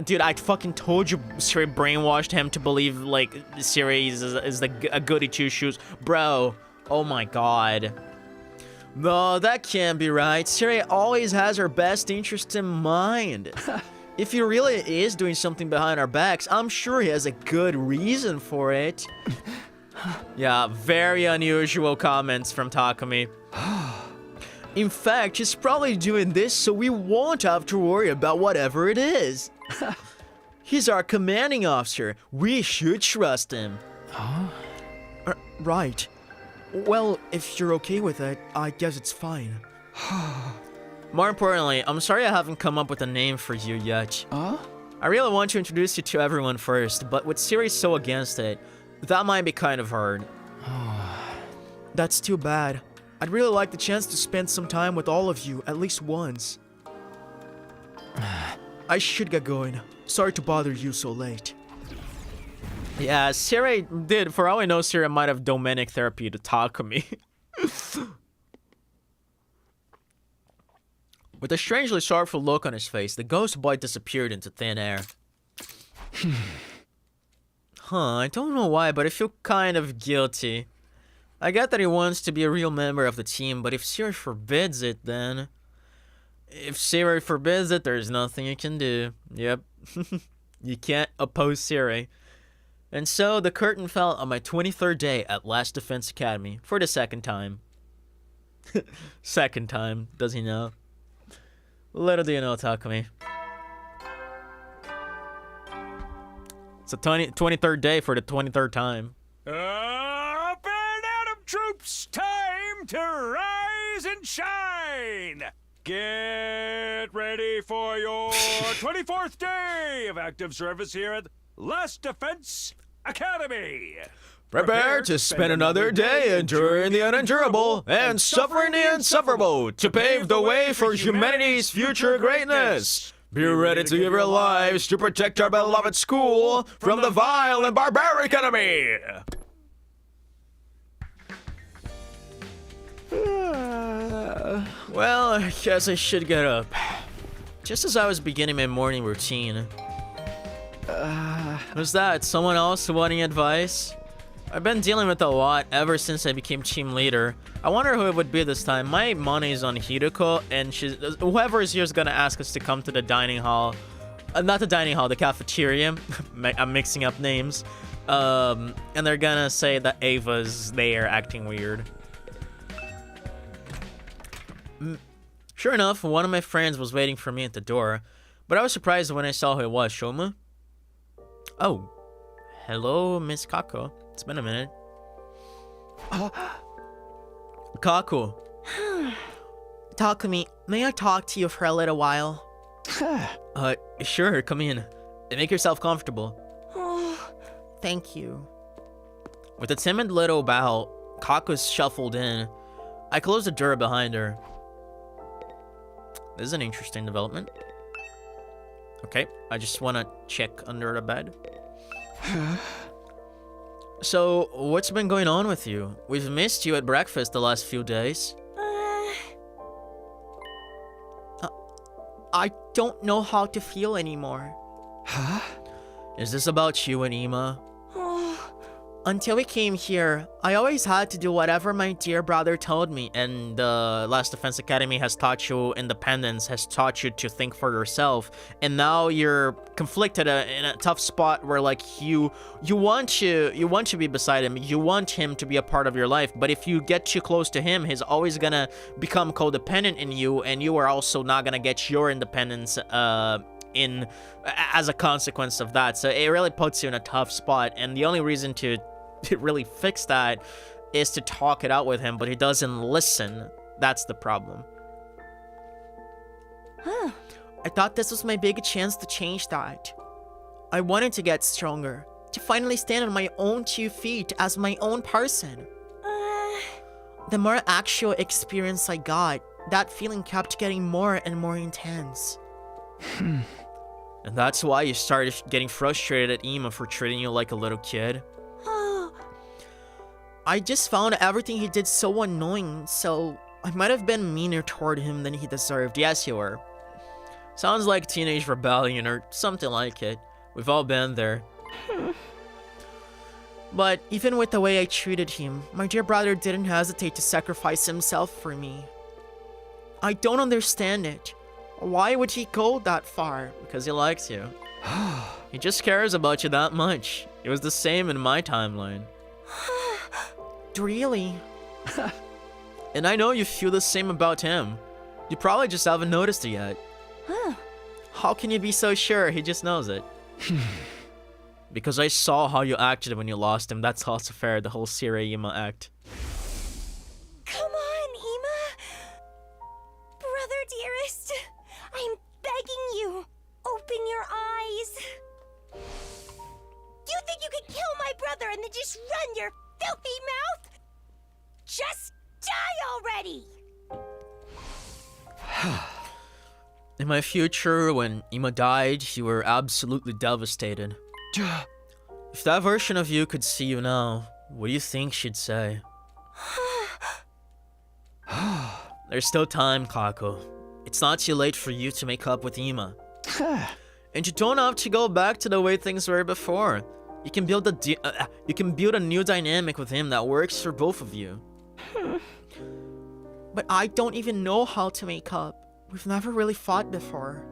Dude, I fucking told you Siri brainwashed him to believe, like, Siri is a goody two-shoes. Bro, oh my god. No, that can't be right. Siri always has our best interest in mind. If he really is doing something behind our backs, I'm sure he has a good reason for it. Yeah, very unusual comments from Takumi. In fact, he's probably doing this so we won't have to worry about whatever it is. He's our commanding officer. We should trust him. Right. Well, if you're okay with it, I guess it's fine. More importantly, I'm sorry I haven't come up with a name for you yet. I really want to introduce you to everyone first, but with Siri so against it, that might be kind of hard. That's too bad. I'd really like the chance to spend some time with all of you, at least once. I should get going. Sorry to bother you so late. Yeah, Siri did. For all I know, Siri might have dominic therapy to Takumi. With a strangely sorrowful look on his face, the ghost boy disappeared into thin air. I don't know why, but I feel kind of guilty. I get that he wants to be a real member of the team, but if Siri forbids it, then... If Siri forbids it, there's nothing you can do. Yep. You can't oppose Siri. And so, the curtain fell on my 23rd day at Last Defense Academy for the second time. Second time, does he know? Little do you know, Takumi. It's the 23rd day for the 23rd time. Up and Adam troops, time to rise and shine! Get ready for your 24th day of active service here at Last Defense Academy. Prepare to spend another day enduring the unendurable and suffering the insufferable to pave the way for humanity's future greatness. Be ready to give your lives to protect our beloved school from the vile and barbaric enemy. Well, I guess I should get up. Just as I was beginning my morning routine. Was that someone else wanting advice? I've been dealing with a lot ever since I became team leader. I wonder who it would be this time. My money's on Hideko, and whoever is here is gonna ask us to come to the dining hall. Not the dining hall, the cafeteria. I'm mixing up names. And they're gonna say that Ava's there acting weird. Sure enough, one of my friends was waiting for me at the door, but I was surprised when I saw who it was. Shoma? Oh. Hello, Miss Kako. It's been a minute. Kako. Takumi, may I talk to you for a little while? Sure, come in. Make yourself comfortable. Thank you. With a timid little bow, Kako shuffled in. I closed the door behind her. This is an interesting development. Okay, I just want to check under the bed. So, what's been going on with you? We've missed you at breakfast the last few days. I don't know how to feel anymore. Huh? Is this about you and Ima? Until we came here, I always had to do whatever my dear brother told me. And the Last Defense Academy has taught you independence, has taught you to think for yourself. And now you're conflicted in a tough spot where, like, you want to be beside him. You want him to be a part of your life. But if you get too close to him, he's always gonna become codependent in you, and you are also not gonna get your independence as a consequence of that. So it really puts you in a tough spot. And the only reason to really fix that is to talk it out with him, but he doesn't listen. That's the problem. I thought this was my big chance to change that. I wanted to get stronger, to finally stand on my own 2 feet as my own person. The more actual experience I got, that feeling kept getting more and more intense. And that's why you started getting frustrated at Ima for treating you like a little kid? I just found everything he did so annoying, so I might have been meaner toward him than he deserved. Yes, you were. Sounds like teenage rebellion or something like it. We've all been there. But even with the way I treated him, my dear brother didn't hesitate to sacrifice himself for me. I don't understand it. Why would he go that far? Because he likes you. He just cares about you that much. It was the same in my timeline. Really? And I know you feel the same about him. You probably just haven't noticed it yet. How can you be so sure? He just knows it. Because I saw how you acted when you lost him. That's also fair, the whole Siri Ima act. Come on, Ima! Brother dearest, I'm begging you, open your eyes. You think you could kill my brother and then just run your filthy mouth? Just die already! In my future, when Ima died, you were absolutely devastated. If that version of you could see you now, what do you think she'd say? There's still time, Kako. It's not too late for you to make up with Ima. And you don't have to go back to the way things were before. You can build a new dynamic with him that works for both of you. But I don't even know how to make up. We've never really fought before.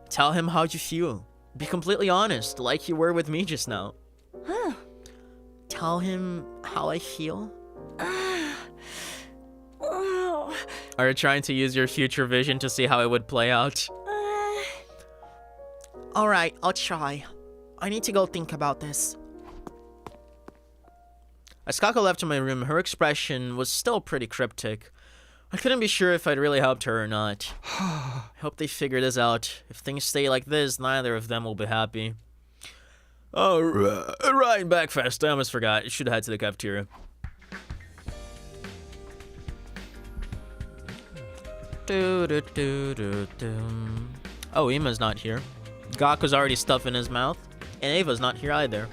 Tell him how you feel. Be completely honest, like you were with me just now. Tell him how I feel. Are you trying to use your future vision to see how it would play out? Alright, I'll try. I need to go think about this. As Kako left my room, her expression was still pretty cryptic. I couldn't be sure if I'd really helped her or not. I hope they figure this out. If things stay like this, neither of them will be happy. Oh, right, back fast. I almost forgot. I should head to the cafeteria. Oh, Ima's not here. Gaku's already stuffing his mouth. And Ava's not here either.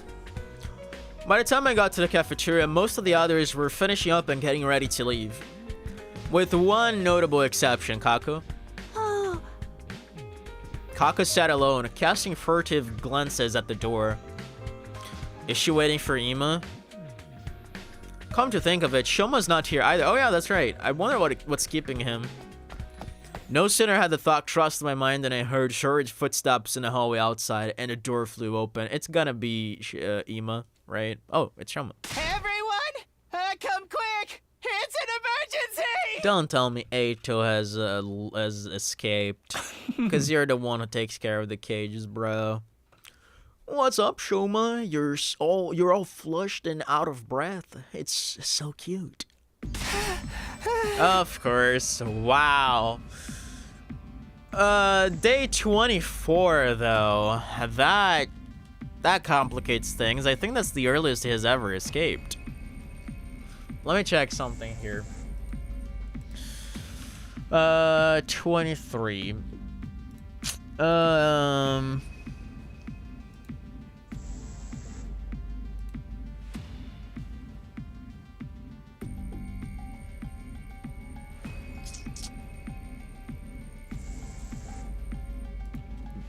By the time I got to the cafeteria, most of the others were finishing up and getting ready to leave. With one notable exception, Kaku. Kaku sat alone, casting furtive glances at the door. Is she waiting for Ima? Come to think of it, Shoma's not here either. Oh yeah, that's right. I wonder what's keeping him. No sooner had the thought crossed my mind than I heard hurried footsteps in the hallway outside, and the door flew open. It's gonna be Ima, right? Oh, it's Shoma. Everyone, come quick! It's an emergency! Don't tell me Eito has escaped, because you're the one who takes care of the cages, bro. What's up, Shoma? You're all flushed and out of breath. It's so cute. Of course. Wow. Day 24 though. That complicates things. I think that's the earliest he has ever escaped. Let me check something here. 23.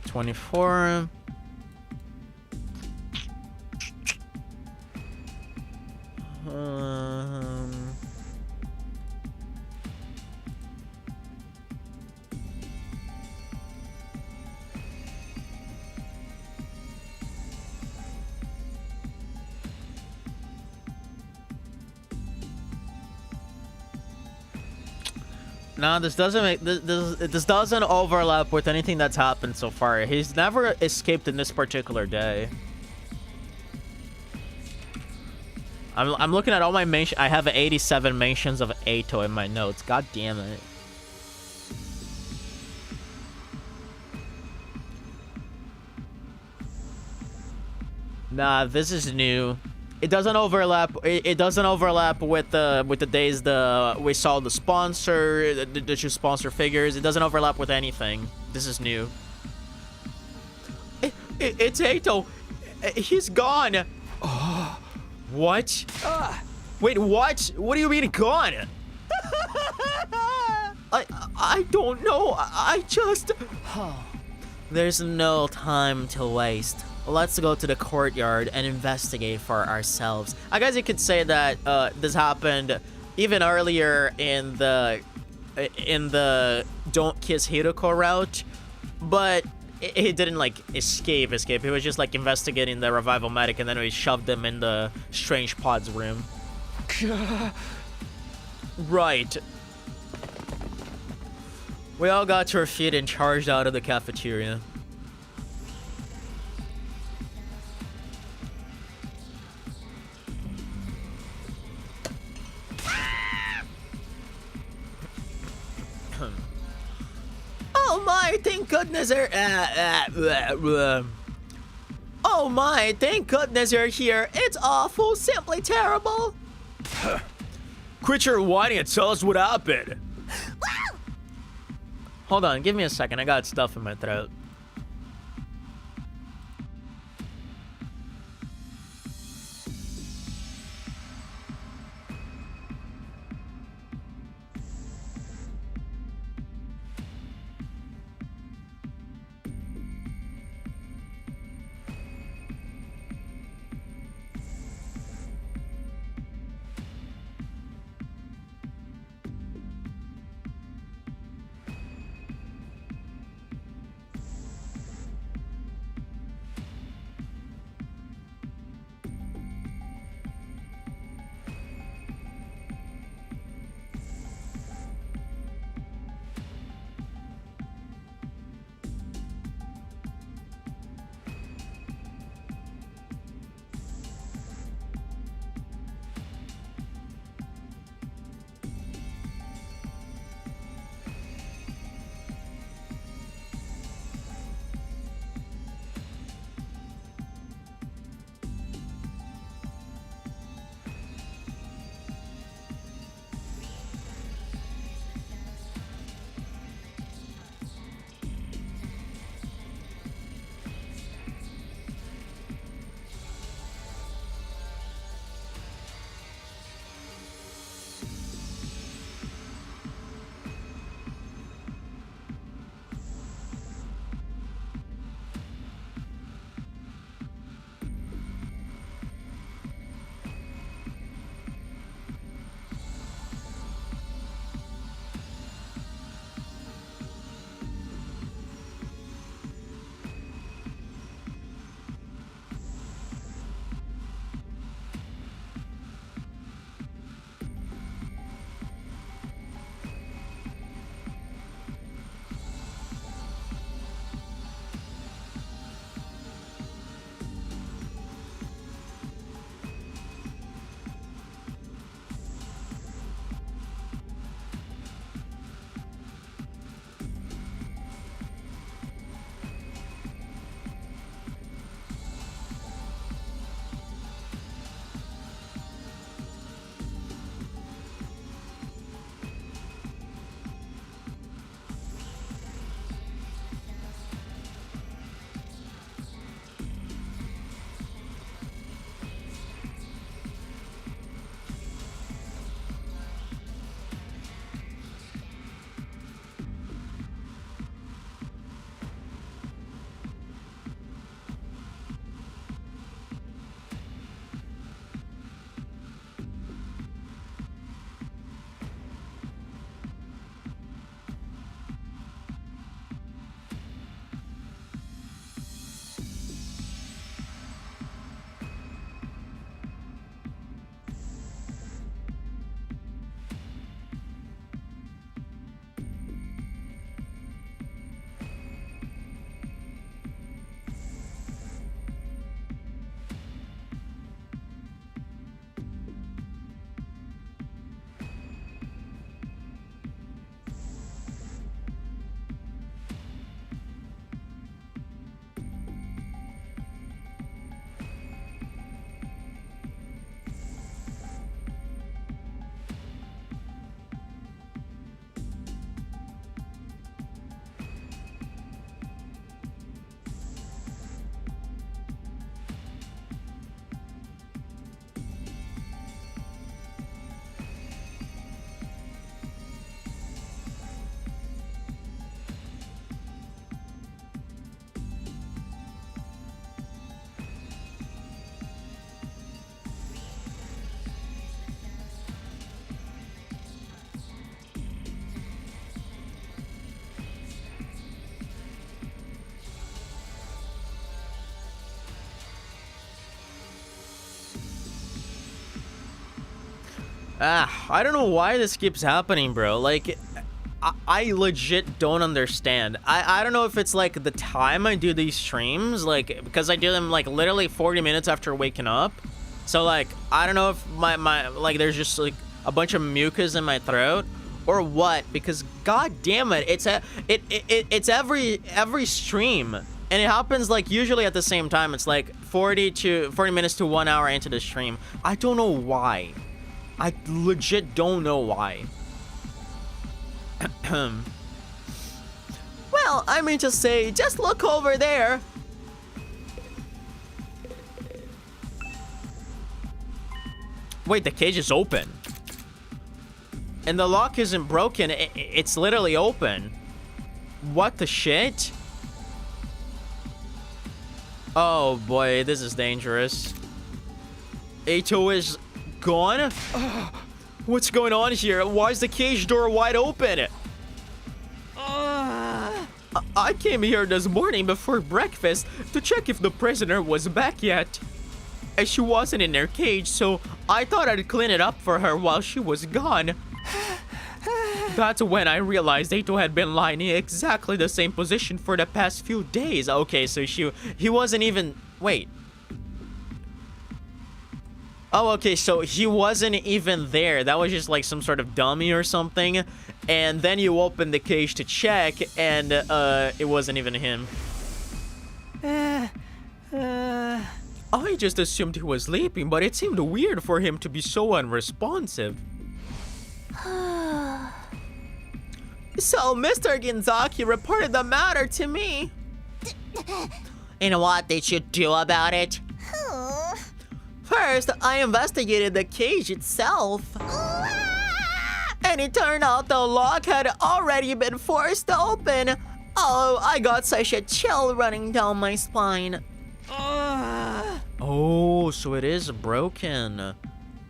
24. No, this doesn't make this doesn't overlap with anything that's happened so far. He's never escaped in this particular day. I'm looking at all my mentions. I have 87 mentions of Eito in my notes. God damn it. Nah, this is new. It doesn't overlap. It doesn't overlap with the days we saw the sponsor, the two sponsor figures. It doesn't overlap with anything. This is new. It's Eito. He's gone. What? Wait, what? What do you mean gone? I don't know. I just. There's no time to waste. Let's go to the courtyard and investigate for ourselves. I guess you could say that this happened even earlier in the Don't Kiss Hiroko route, but he didn't like escape. He was just like investigating the revival medic, and then we shoved him in the strange pod's room. Right. We all got to our feet and charged out of the cafeteria. Oh my, thank goodness oh my, thank goodness you're here. It's awful, simply terrible. Quit your whining and tell us what happened. Hold on, give me a second. I got stuff in my throat. I don't know why this keeps happening, bro. Like, I legit don't understand. I don't know if it's like the time I do these streams, like, because I do them like literally 40 minutes after waking up. So like, I don't know if my like there's just like a bunch of mucus in my throat or what, because god damn it, it's every stream. And it happens like usually at the same time. It's like 40 minutes to 1 hour into the stream. I don't know why. I legit don't know why. Well, I mean to say, just look over there. Wait, the cage is open. And the lock isn't broken. It's literally open. What the shit? Oh boy, this is dangerous. Ato is gone? What's going on here? Why is the cage door wide open? I came here this morning before breakfast to check if the prisoner was back yet. And she wasn't in her cage, so I thought I'd clean it up for her while she was gone. That's when I realized Ato had been lying in exactly the same position for the past few days. Okay, so he wasn't even... Wait. Oh, okay, so he wasn't even there. That was just like some sort of dummy or something. And then you open the cage to check, and it wasn't even him. I just assumed he was sleeping, but it seemed weird for him to be so unresponsive. So, Mr. Ginzaki reported the matter to me. And what did you do about it? First, I investigated the cage itself. And it turned out the lock had already been forced open. Oh, I got such a chill running down my spine. Oh, so it is broken.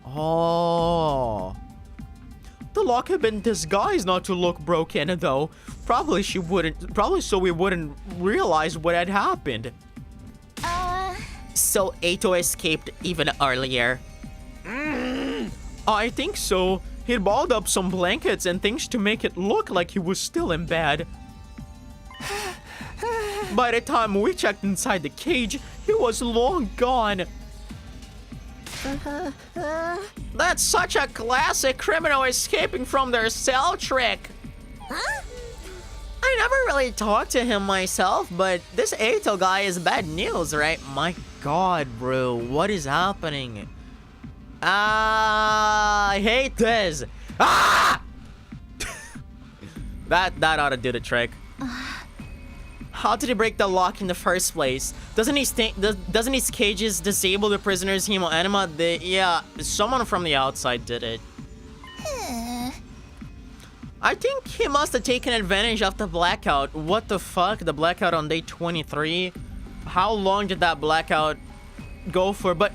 Oh. The lock had been disguised not to look broken, though. Probably so we wouldn't realize what had happened. So Ato escaped even earlier. I think so. He'd balled up some blankets and things to make it look like he was still in bed. By the time we checked inside the cage, he was long gone. That's such a classic criminal escaping from their cell trick. I never really talked to him myself, but this Ato guy is bad news, right? My god, bro, what is happening? I hate this. Ah! that ought to do the trick. How did he break the lock in the first place? Doesn't his cages disable the prisoner's hemoanima? Yeah, someone from the outside did it. I think he must have taken advantage of the blackout. What the fuck? The blackout on day 23? How long did that blackout go for? But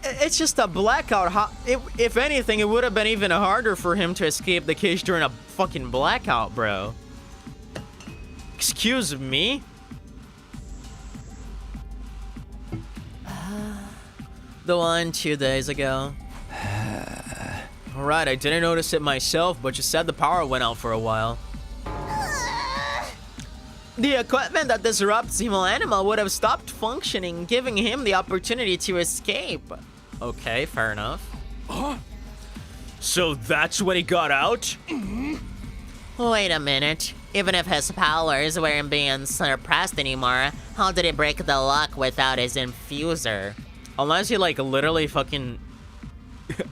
it's just a blackout. If anything, it would have been even harder for him to escape the cage during a fucking blackout, bro. Excuse me? The one 2 days ago. Alright, I didn't notice it myself, but you said the power went out for a while. The equipment that disrupts hemoanima would have stopped functioning, giving him the opportunity to escape. Okay, fair enough. So that's when he got out? Wait a minute. Even if his powers weren't being suppressed anymore, how did he break the lock without his infuser? Unless he, like, literally fucking...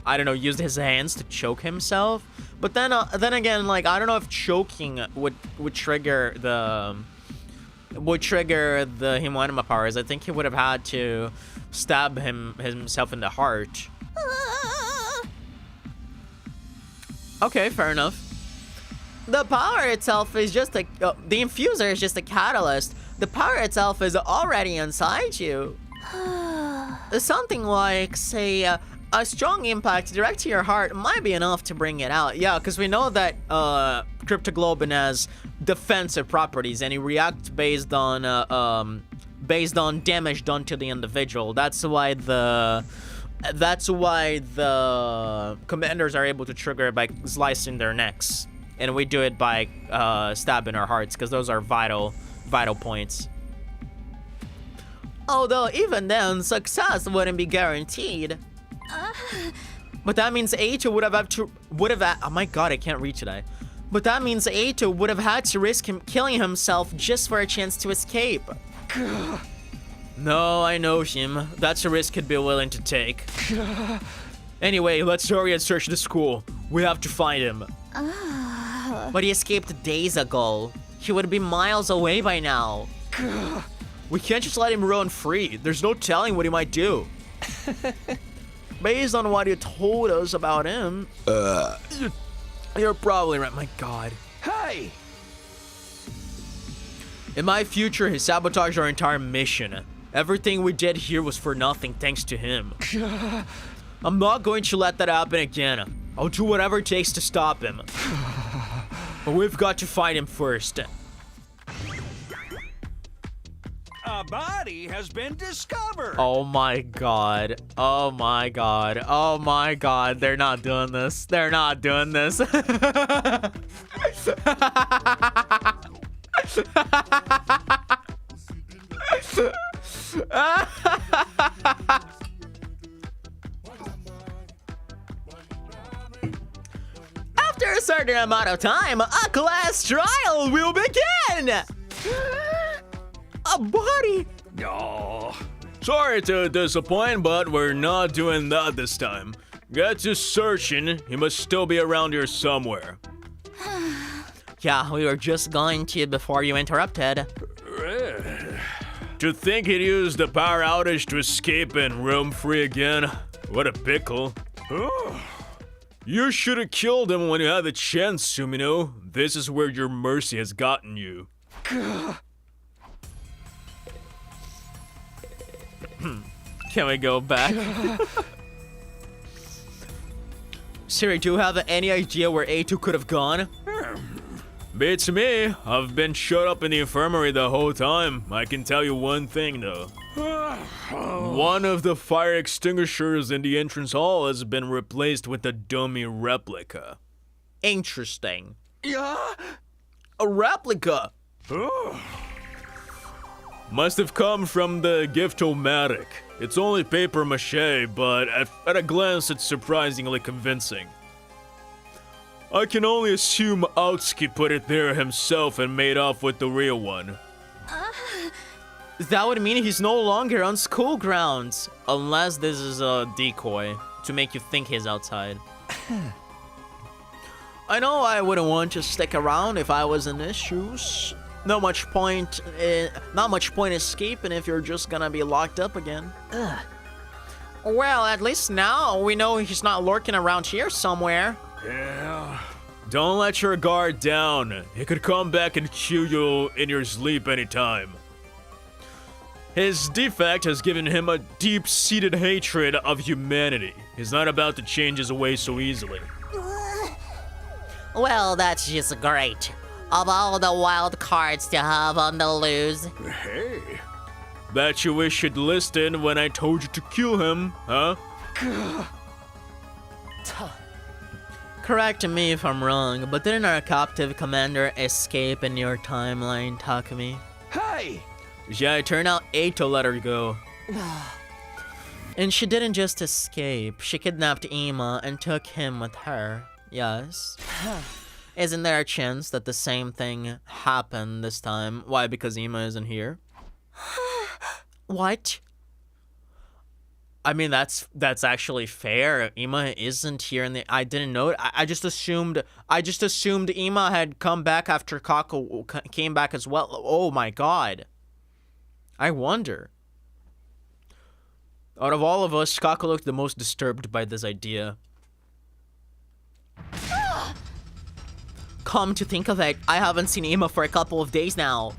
I don't know, used his hands to choke himself. But then again, like, I don't know if choking would trigger the hemoanima powers. I think he would have had to stab himself in the heart. Okay, fair enough. The power itself is just the infuser is just a catalyst. The power itself is already inside you. Something like, say, a strong impact direct to your heart might be enough to bring it out. Yeah, because we know that cryptoglobin has defensive properties, and he reacts based on damage done to the individual. That's why the That's why the commanders are able to trigger it by slicing their necks. And we do it by stabbing our hearts, because those are vital points. Although even then, success wouldn't be guaranteed. But that means Aito oh my god, I can't read today. But that means Aito would have had to risk him killing himself just for a chance to escape. No, I know him. That's a risk he'd be willing to take. Anyway, let's hurry and search the school. We have to find him. But he escaped days ago. He would be miles away by now. We can't just let him run free. There's no telling what he might do. Based on what you told us about him, you're probably right. My god. Hey! In my future, he sabotaged our entire mission. Everything we did here was for nothing thanks to him. I'm not going to let that happen again. I'll do whatever it takes to stop him. But we've got to find him first. A body has been discovered. Oh my god. Oh my god. Oh my god. They're not doing this. They're not doing this. After a certain amount of time, a class trial will begin! A body! Oh. Sorry to disappoint, but we're not doing that this time. Get to searching. He must still be around here somewhere. Yeah, we were just going to before you interrupted. To think he'd use the power outage to escape and roam free again. What a pickle. You should have killed him when you had the chance, Sumino. This is where your mercy has gotten you. Can we go back? Siri, do you have any idea where A2 could have gone? Beats me. I've been shut up in the infirmary the whole time. I can tell you one thing, though. One of the fire extinguishers in the entrance hall has been replaced with a dummy replica. Interesting. Yeah? A replica? Must have come from the Gift-O-Matic. It's only paper mache, but at a glance it's surprisingly convincing. I can only assume Aotsuki put it there himself and made off with the real one. That would mean he's no longer on school grounds. Unless this is a decoy to make you think he's outside. I know I wouldn't want to stick around if I was in his shoes. Not much point escaping if you're just gonna be locked up again. Well, at least now we know he's not lurking around here somewhere. Yeah. Don't let your guard down. He could come back and kill you in your sleep anytime. His defect has given him a deep-seated hatred of humanity. He's not about to change his ways so easily. Well, that's just great. Of all the wild cards to have on the loose. Hey. Bet you wish you'd listened when I told you to kill him, huh? Correct me if I'm wrong, but didn't our captive commander escape in your timeline, Takumi? Hey! Yeah, it turned out Aito let her go. And she didn't just escape, she kidnapped Ima and took him with her. Yes. Isn't there a chance that the same thing happened this time? Why? Because Ima isn't here? What? I mean, that's actually fair. Ima isn't here, and I didn't know it. I just assumed Ima had come back after Kako came back as well. Oh my god. I wonder. Out of all of us, Kako looked the most disturbed by this idea. Come to think of it, I haven't seen Ima for a couple of days now.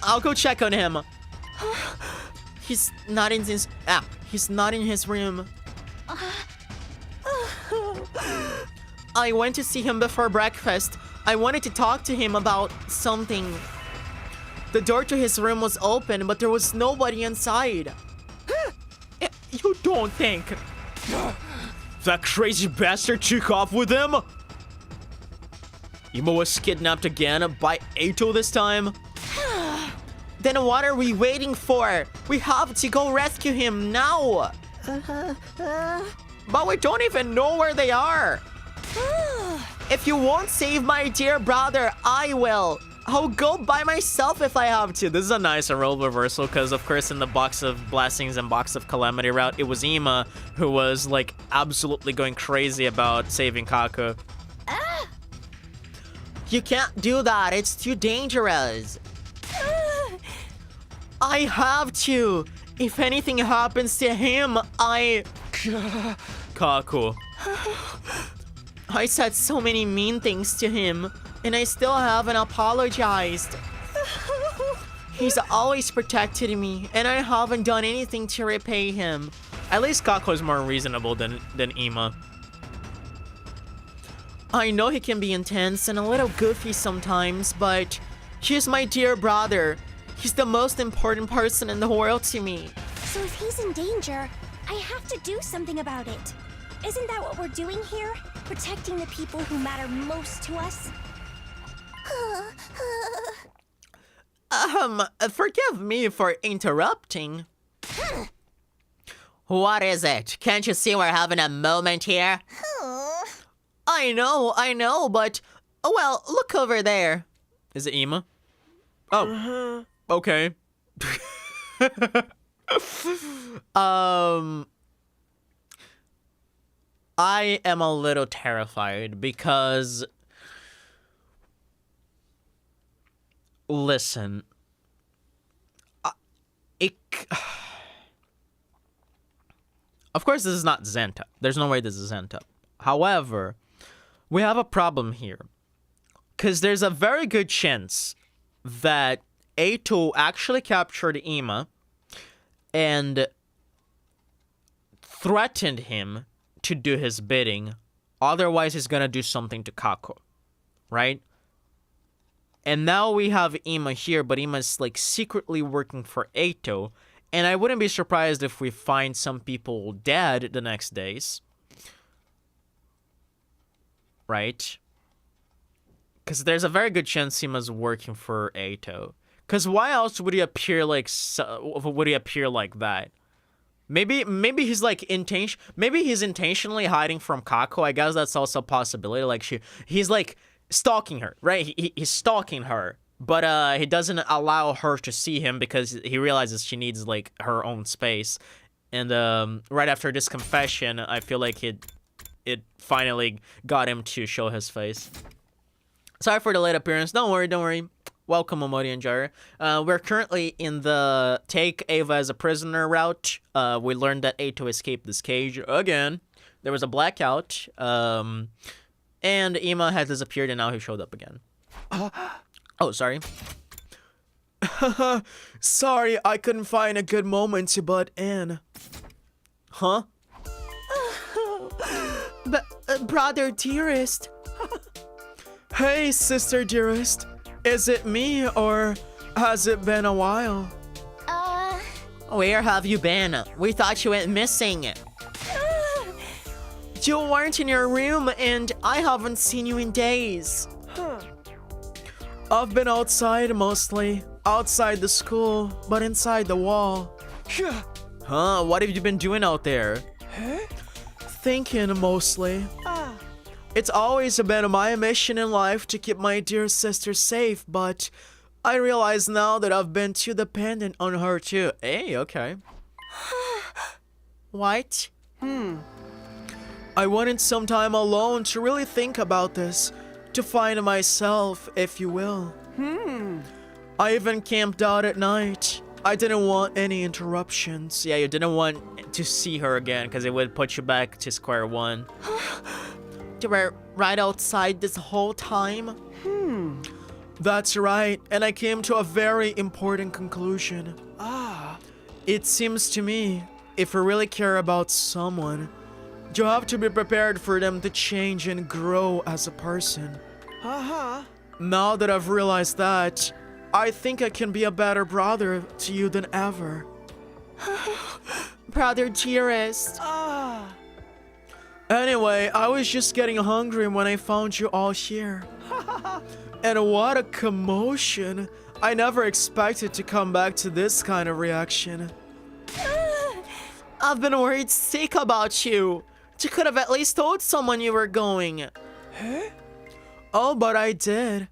I'll go check on him. He's not in his room. I went to see him before breakfast. I wanted to talk to him about something. The door to his room was open, but there was nobody inside. You don't think That crazy bastard took off with him? Ima was kidnapped again by Eito this time? Then what are we waiting for? We have to go rescue him now. But we don't even know where they are. If you won't save my dear brother, I will. I'll go by myself if I have to. This is a nice role reversal because, of course, in the Box of Blessings and Box of Calamity route, it was Ima who was, like, absolutely going crazy about saving Kako. You can't do that. It's too dangerous. I have to. If anything happens to him, Kako. I said so many mean things to him, and I still haven't apologized. He's always protected me, and I haven't done anything to repay him. At least Kako is more reasonable than Ima. I know he can be intense and a little goofy sometimes, but he's my dear brother. He's the most important person in the world to me. So if he's in danger, I have to do something about it. Isn't that what we're doing here? Protecting the people who matter most to us? Forgive me for interrupting. What is it? Can't you see we're having a moment here? I know, but... well, look over there. Is it Ima? Oh. Okay. I am a little terrified because... Listen. Of course, this is not Zenta. There's no way this is Zenta. However, we have a problem here. Because there's a very good chance that Eito actually captured Ima and threatened him to do his bidding. Otherwise, he's gonna do something to Kako. Right? And now we have Ima here, but Ima's like secretly working for Eito. And I wouldn't be surprised if we find some people dead the next days. Right? Because there's a very good chance Ima's working for Eito. Because why else would he appear like that? Maybe he's like maybe he's intentionally hiding from Kako. I guess that's also a possibility. Like he's like stalking her, right? He's stalking her, but he doesn't allow her to see him because he realizes she needs like her own space. And right after this confession, I feel like it finally got him to show his face. Sorry for the late appearance. Don't worry. Welcome, Momori and Jara. We're currently in the take Ava as a prisoner route. We learned that Eito escaped this cage again. There was a blackout. And Ima had disappeared and now he showed up again. Oh, sorry. Sorry, I couldn't find a good moment to butt in. Huh? But, brother dearest. Hey, sister dearest. Is it me or has it been a while? Where have you been? We thought you went missing. You weren't in your room and I haven't seen you in days. I've been outside mostly. Outside the school, but inside the wall. Huh? What have you been doing out there? Thinking mostly. It's always been my mission in life to keep my dear sister safe, but I realize now that I've been too dependent on her too. Hey, okay. What? I wanted some time alone to really think about this, to find myself, if you will. I even camped out at night. I didn't want any interruptions. Yeah, you didn't want to see her again because it would put you back to square one. You were right outside this whole time? That's right, and I came to a very important conclusion. It seems to me, if you really care about someone, you have to be prepared for them to change and grow as a person. Now that I've realized that, I think I can be a better brother to you than ever. brother dearest. Anyway, I was just getting hungry when I found you all here. And what a commotion. I never expected to come back to this kind of reaction. I've been worried sick about you. You could have at least told someone you were going. Huh? Oh, but I did.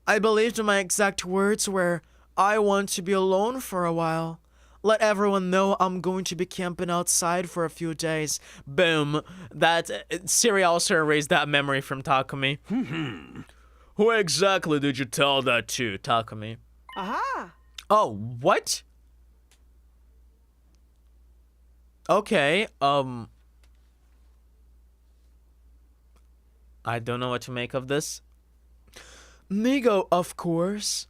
I believed my exact words were, I want to be alone for a while. Let everyone know I'm going to be camping outside for a few days. Boom. That Siri also erased that memory from Takumi. Who exactly did you tell that to, Takumi? Aha. Oh, what? Okay, I don't know what to make of this. Nigo, of course.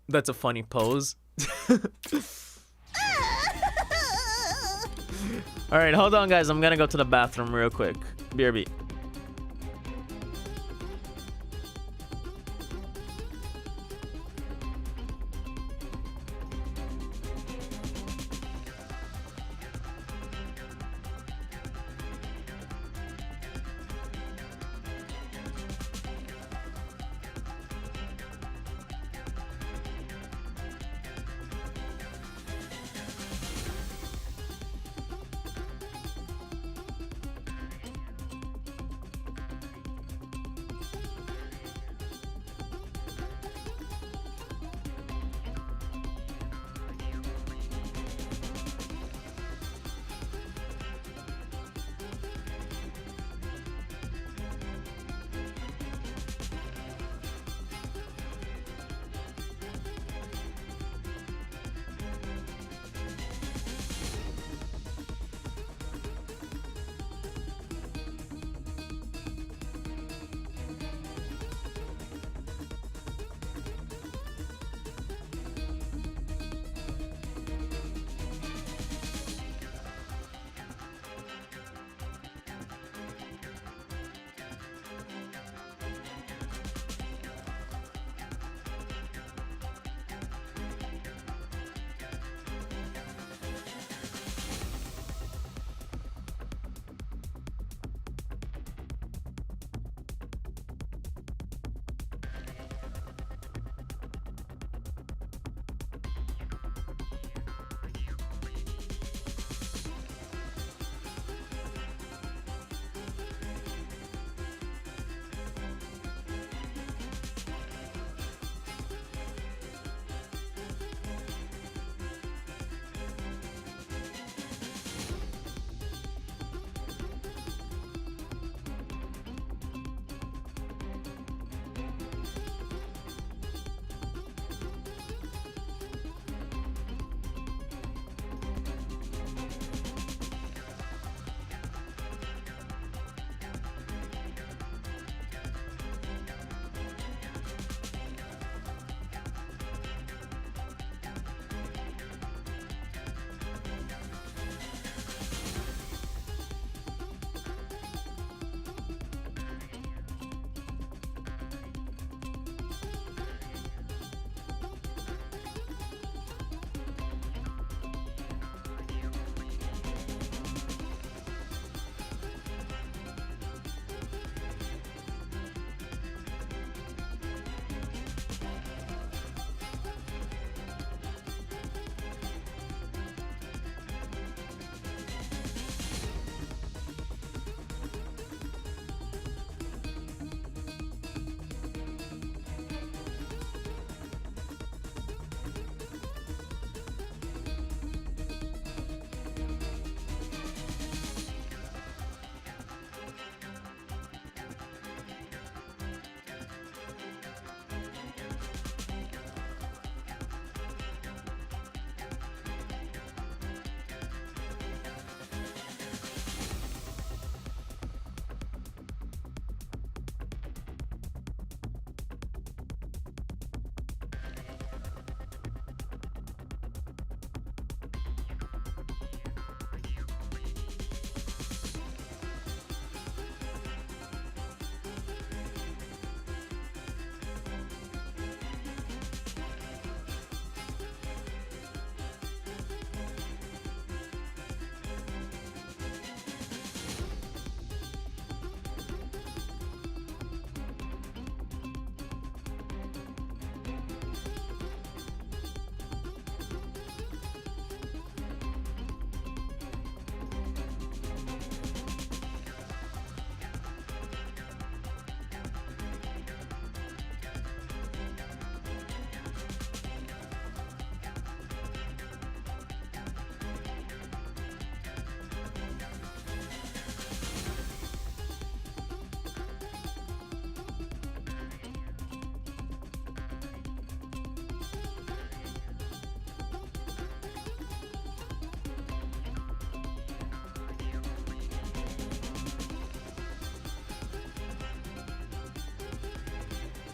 That's a funny pose. Alright, hold on, guys. I'm gonna go to the bathroom real quick. BRB.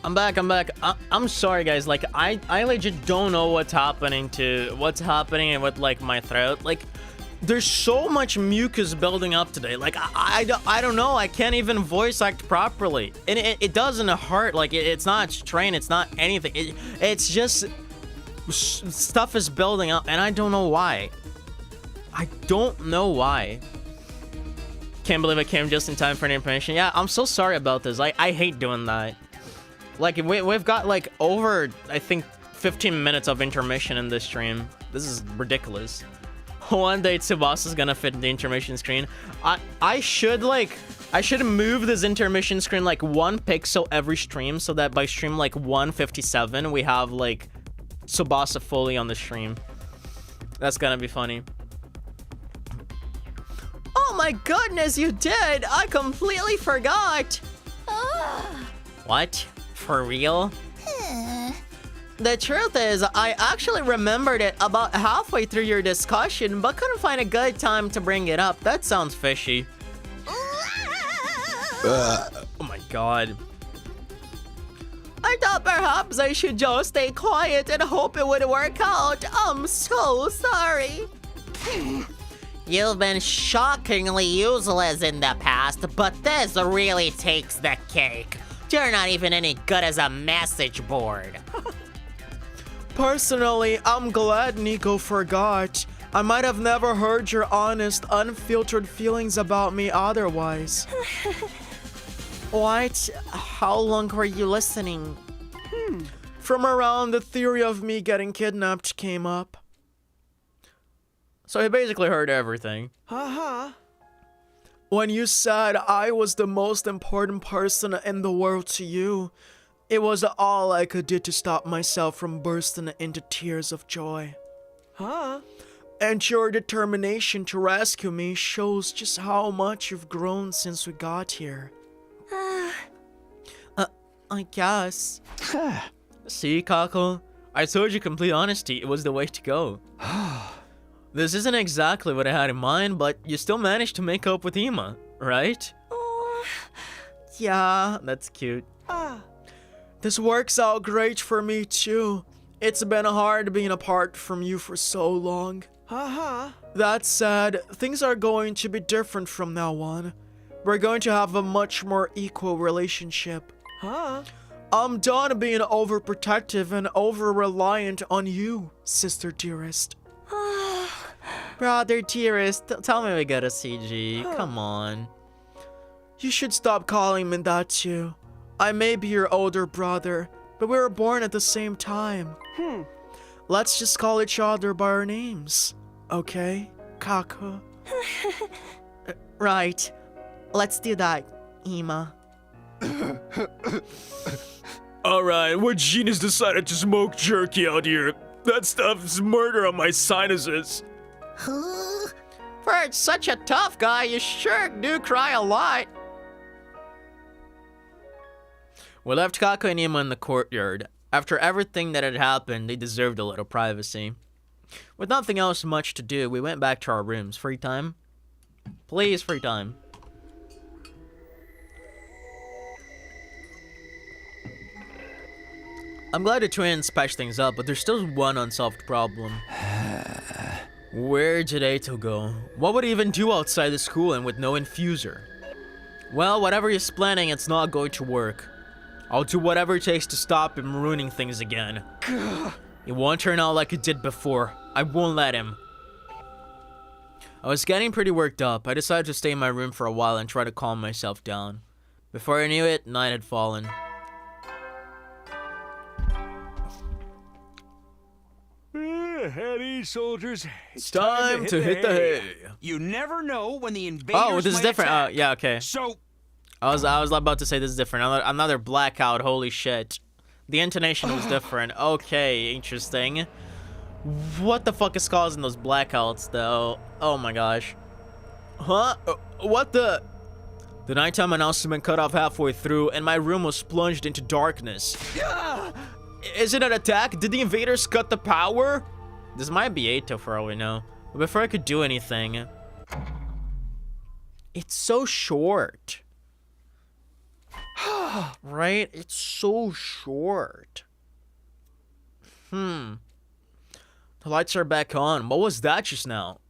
I'm back. I'm sorry, guys. Like, I legit don't know what's happening and with, like, my throat. Like, there's so much mucus building up today. Like, I don't know. I can't even voice act properly. And it doesn't hurt. Like, it's not strain. It's not anything. It's just stuff is building up, and I don't know why. I don't know why. Can't believe I came just in time for an information. Yeah, I'm so sorry about this. I hate doing that. Like, we've got, like, over, I think, 15 minutes of intermission in this stream. This is ridiculous. One day Tsubasa's gonna fit in the intermission screen. I should move this intermission screen, like, 1 pixel every stream, so that by stream, like, 157, we have, like, Tsubasa fully on the stream. That's gonna be funny. Oh my goodness, you did! I completely forgot! What? For real? The truth is, I actually remembered it about halfway through your discussion, but couldn't find a good time to bring it up. That sounds fishy. Oh my god. I thought perhaps I should just stay quiet and hope it would work out. I'm so sorry. You've been shockingly useless in the past, but this really takes the cake. You're not even any good as a message board. Personally, I'm glad Nico forgot. I might have never heard your honest, unfiltered feelings about me otherwise. What? How long were you listening? From around the theory of me getting kidnapped came up. So he basically heard everything. When you said I was the most important person in the world to you, it was all I could do to stop myself from bursting into tears of joy. And your determination to rescue me shows just how much you've grown since we got here. I guess. See, Kako? I told you complete honesty, it was the way to go. This isn't exactly what I had in mind, but you still managed to make up with Ima, right? Yeah. That's cute. This works out great for me too. It's been hard being apart from you for so long. That said, things are going to be different from now on. We're going to have a much more equal relationship. I'm done being overprotective and over-reliant on you, sister dearest. Brother dearest, tell me we got a CG. Come on. You should stop calling me that too. I may be your older brother, but we were born at the same time. Let's just call each other by our names, okay, Kako? Right. Let's do that, Ima. Alright, what genius decided to smoke jerky out here? That stuff's murder on my sinuses. For such a tough guy, you sure do cry a lot. We left Kako and Ima in the courtyard. After everything that had happened, they deserved a little privacy. With nothing else much to do, we went back to our rooms. Free time? Please, free time. I'm glad the twins patched things up, but there's still one unsolved problem. Where did Eito go? What would he even do outside the school and with no infuser? Well, whatever he's planning, it's not going to work. I'll do whatever it takes to stop him ruining things again. It won't turn out like it did before. I won't let him. I was getting pretty worked up. I decided to stay in my room for a while and try to calm myself down. Before I knew it, night had fallen. Heady soldiers, it's time to hit the hay. You never know when the invaders Oh, this is might different. attack. Yeah, okay. So I was about to say this is different. Another blackout. Holy shit. The intonation was different. Okay, interesting. What the fuck is causing those blackouts, though? Oh my gosh. Huh? What the? The nighttime announcement cut off halfway through, and my room was plunged into darkness. Is it an attack? Did the invaders cut the power? This might be Eito for all we know. But before I could do anything... It's so short. Right? It's so short. The lights are back on. What was that just now?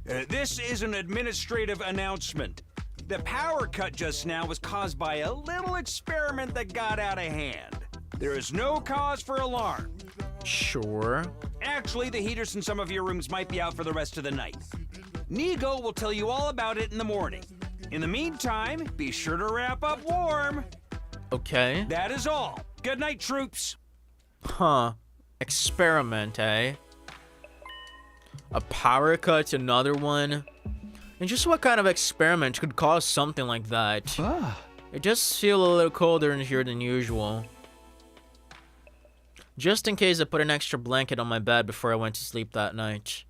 This is an administrative announcement. The power cut just now was caused by a little experiment that got out of hand. There is no cause for alarm. Sure. Actually, the heaters in some of your rooms might be out for the rest of the night. Nigo will tell you all about it in the morning. In the meantime, be sure to wrap up warm. Okay. That is all. Good night, troops. Huh. Experiment, eh? A power cut, another one. And just what kind of experiment could cause something like that? It does feel a little colder in here than usual. Just in case I put an extra blanket on my bed before I went to sleep that night.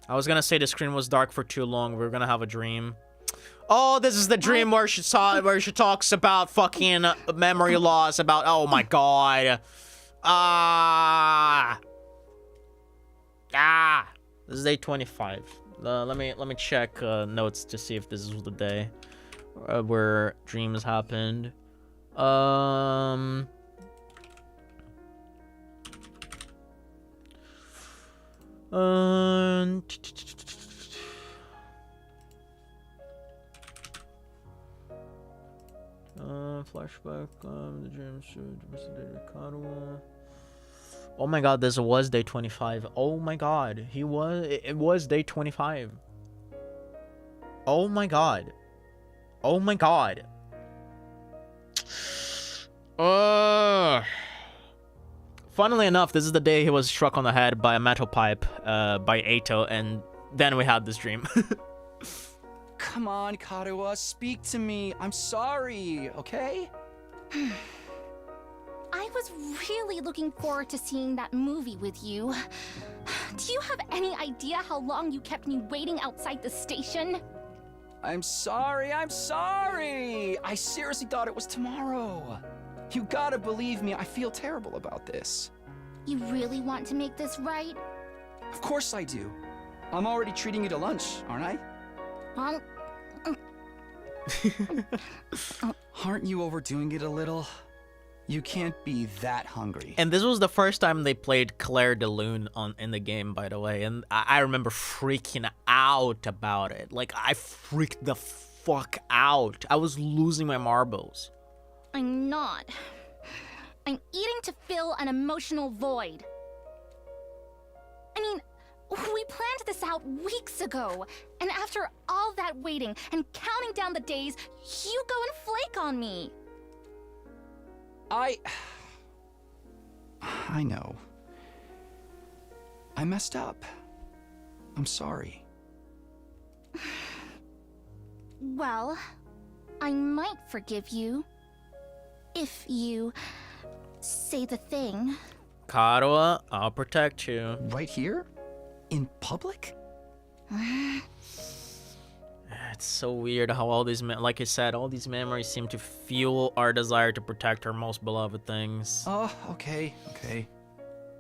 I was gonna say the screen was dark for too long. We were gonna have a dream. Oh, this is the dream where she talks about fucking memory loss. About, oh my god. This is day 25. Let me check notes to see if this is the day where dreams happened. Flashback. The dream should Ricardo. Oh my god, this was day 25. Oh my god, it was day 25. Oh my god. Oh my god. Funnily enough, this is the day he was struck on the head by a metal pipe by Ato, and then we had this dream. Come on, Karuha, speak to me. I'm sorry, okay? I was really looking forward to seeing that movie with you. Do you have any idea how long you kept me waiting outside the station? I'm sorry. I seriously thought it was tomorrow. You gotta believe me, I feel terrible about this. You really want to make this right? Of course I do. I'm already treating you to lunch, aren't I? Aren't you overdoing it a little? You can't be that hungry. And this was the first time they played Claire de Lune in the game, by the way. And I remember freaking out about it. Like, I freaked the fuck out. I was losing my marbles. I'm not. I'm eating to fill an emotional void. I mean, we planned this out weeks ago. And after all that waiting and counting down the days, you go and flake on me. I know. I messed up. I'm sorry. Well, I might forgive you. If you say the thing. Karuha, I'll protect you. Right here? In public? It's so weird how all these, like I said, all these memories seem to fuel our desire to protect our most beloved things. Oh, okay.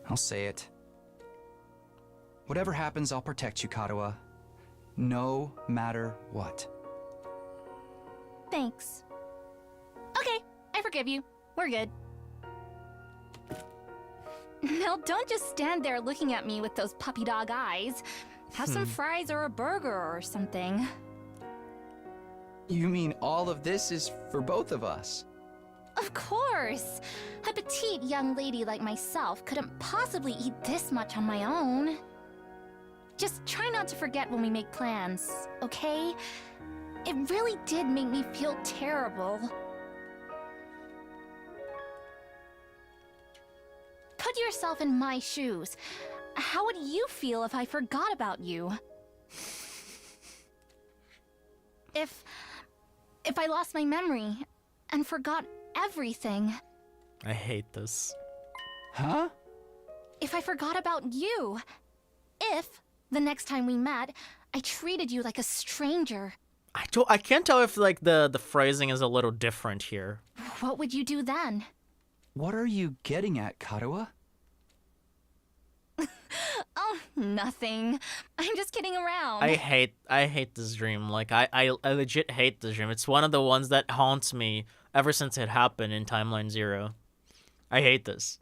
I'll say it. Whatever happens, I'll protect you, Karuha. No matter what. Thanks. Okay, I forgive you. We're good. Now don't just stand there looking at me with those puppy dog eyes. Have some fries or a burger or something. You mean all of this is for both of us? Of course! A petite young lady like myself couldn't possibly eat this much on my own. Just try not to forget when we make plans, okay? It really did make me feel terrible. Put yourself in my shoes. How would you feel if I forgot about you? If I lost my memory and forgot everything. I hate this. Huh? If I forgot about you. If, the next time we met, I treated you like a stranger. I can't tell if like the phrasing is a little different here. What would you do then? What are you getting at, Karuha? Oh Oh, nothing. I'm just kidding around. I hate this dream. Like, I legit hate this dream. It's one of the ones that haunts me ever since it happened in Timeline 0. I hate this.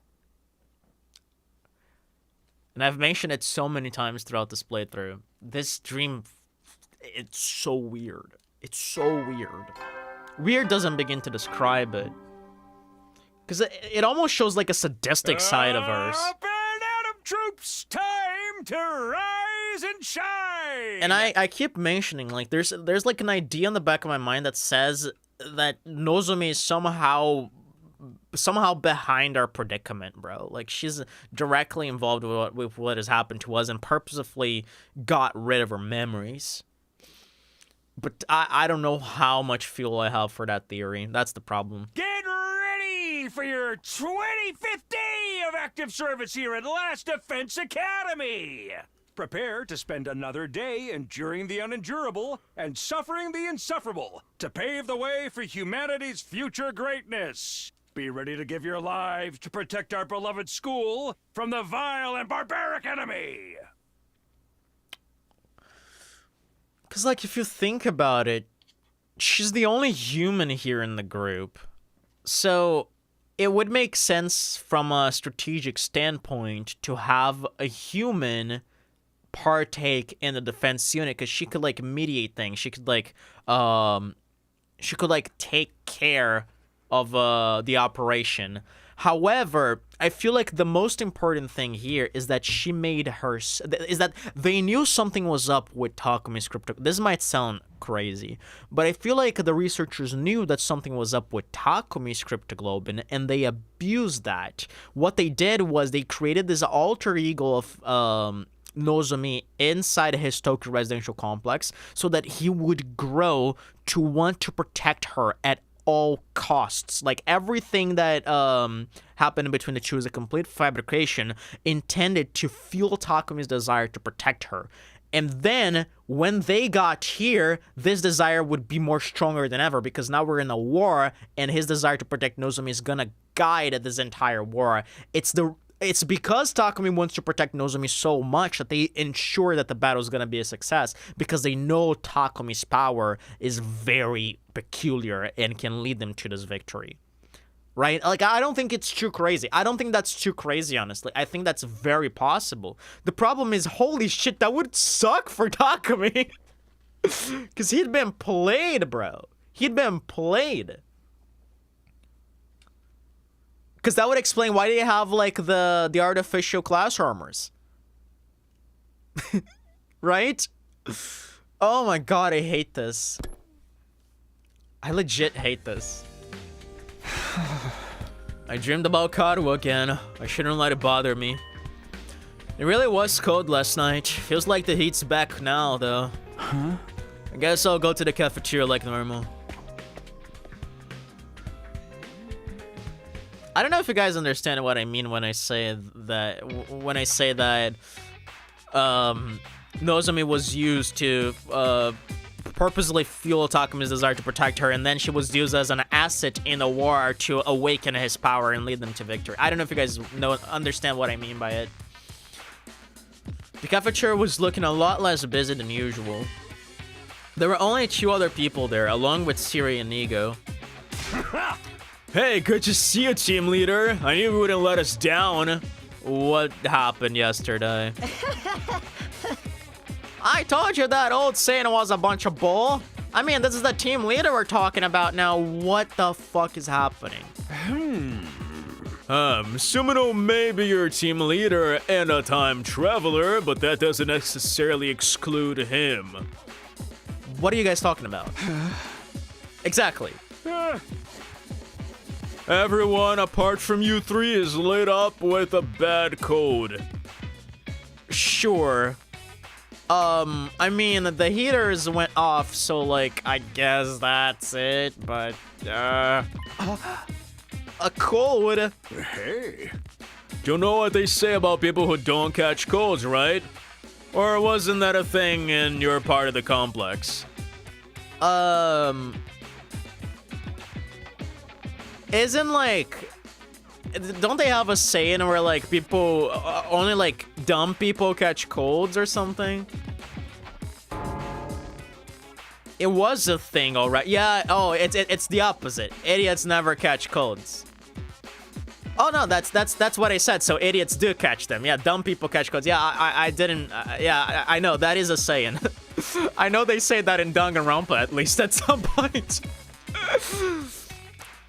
And I've mentioned it so many times throughout this playthrough. This dream, it's so weird. It's so weird. Weird doesn't begin to describe it. Because it almost shows like a sadistic side of hers. Up and Atom troops, time to rise and shine! And I keep mentioning, like, there's like an idea in the back of my mind that says that Nozomi is somehow behind our predicament, bro. Like, she's directly involved with what has happened to us and purposefully got rid of her memories. But I don't know how much fuel I have for that theory. That's the problem. Get ready for your 25th day of active service here at Last Defense Academy! Prepare to spend another day enduring the unendurable and suffering the insufferable to pave the way for humanity's future greatness. Be ready to give your lives to protect our beloved school from the vile and barbaric enemy! Because, like, if you think about it, she's the only human here in the group. So, it would make sense from a strategic standpoint to have a human partake in the defense unit, because she could, like, mediate things. She could, like, take care of the operation. However, I feel like the most important thing here is that she made her... is that they knew something was up with Takumi's crypto... This might sound crazy, but I feel like the researchers knew that something was up with Takumi's cryptoglobin, and they abused that. What they did was they created this alter ego of Nozomi inside his Tokyo residential complex so that he would grow to want to protect her at all costs. Like, everything that happened between the two is a complete fabrication intended to fuel Takumi's desire to protect her. And then when they got here, this desire would be more stronger than ever, because now we're in a war and his desire to protect Nozomi is gonna guide this entire war. It's because Takumi wants to protect Nozomi so much that they ensure that the battle is going to be a success, because they know Takumi's power is very peculiar and can lead them to this victory. Right? Like, I don't think it's too crazy. I don't think that's too crazy, honestly. I think that's very possible. The problem is, holy shit, that would suck for Takumi. Because he'd been played, bro. He'd been played. Because that would explain why they have, like, the artificial class armors. Right? Oh my god, I hate this. I legit hate this. I dreamed about Karu again. I shouldn't let it bother me. It really was cold last night. Feels like the heat's back now, though. Huh? I guess I'll go to the cafeteria like normal. I don't know if you guys understand what I mean when I say that. Nozomi was used to purposely fuel Takumi's desire to protect her, and then she was used as an asset in the war to awaken his power and lead them to victory. I don't know if you guys understand what I mean by it. The cafeteria was looking a lot less busy than usual. There were only 2 other people there, along with Siri and Nigo. Hey, good to see you, team leader. I knew you wouldn't let us down. What happened yesterday? I told you that old saying was a bunch of bull. I mean, this is the team leader we're talking about now. What the fuck is happening? Sumino may be your team leader and a time traveler, but that doesn't necessarily exclude him. What are you guys talking about? Exactly. Everyone apart from you 3 is lit up with a bad cold. Sure. I mean, the heaters went off, so, like, I guess that's it, but, a cold? Hey. You know what they say about people who don't catch colds, right? Or wasn't that a thing in your part of the complex? Isn't, like, don't they have a saying where like people only like dumb people catch colds or something? It was a thing, alright. Yeah. Oh, it's the opposite. Idiots never catch colds. Oh no, that's what I said. So idiots do catch them. Yeah, dumb people catch colds. Yeah, I didn't. Yeah, I know that is a saying. I know they say that in Danganronpa at least at some point.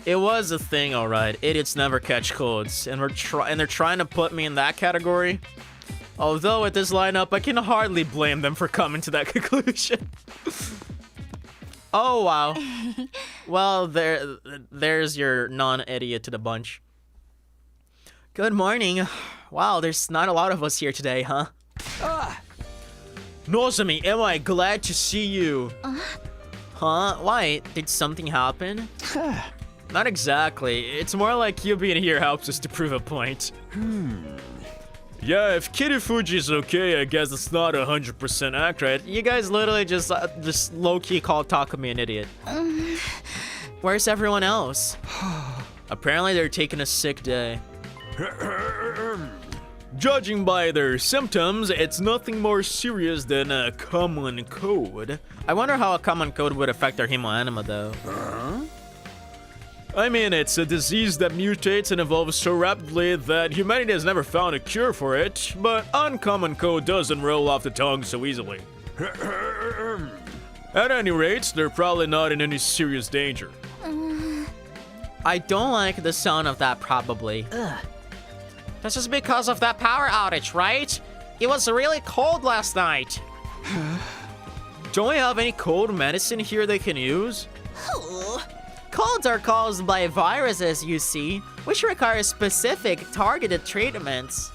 It was a thing, alright. Idiots never catch colds, and they're trying to put me in that category. Although with this lineup, I can hardly blame them for coming to that conclusion. Oh wow. Well, there's your non-idiot to the bunch. Good morning. Wow, there's not a lot of us here today, huh? Nozomi, am I glad to see you? Huh? Why? Did something happen? Not exactly. It's more like you being here helps us to prove a point. Yeah, if Kirifuji's okay, I guess it's not 100% accurate. You guys literally just low-key called Takumi an idiot. Where's everyone else? Apparently they're taking a sick day. Judging by their symptoms, it's nothing more serious than a common cold. I wonder how a common cold would affect our hemoanima though. I mean, it's a disease that mutates and evolves so rapidly that humanity has never found a cure for it, but uncommon cold doesn't roll off the tongue so easily. At any rate, they're probably not in any serious danger. I don't like the sound of that probably. This is because of that power outage, right? It was really cold last night. Don't we have any cold medicine here they can use? Colds are caused by viruses, you see, which require specific, targeted treatments.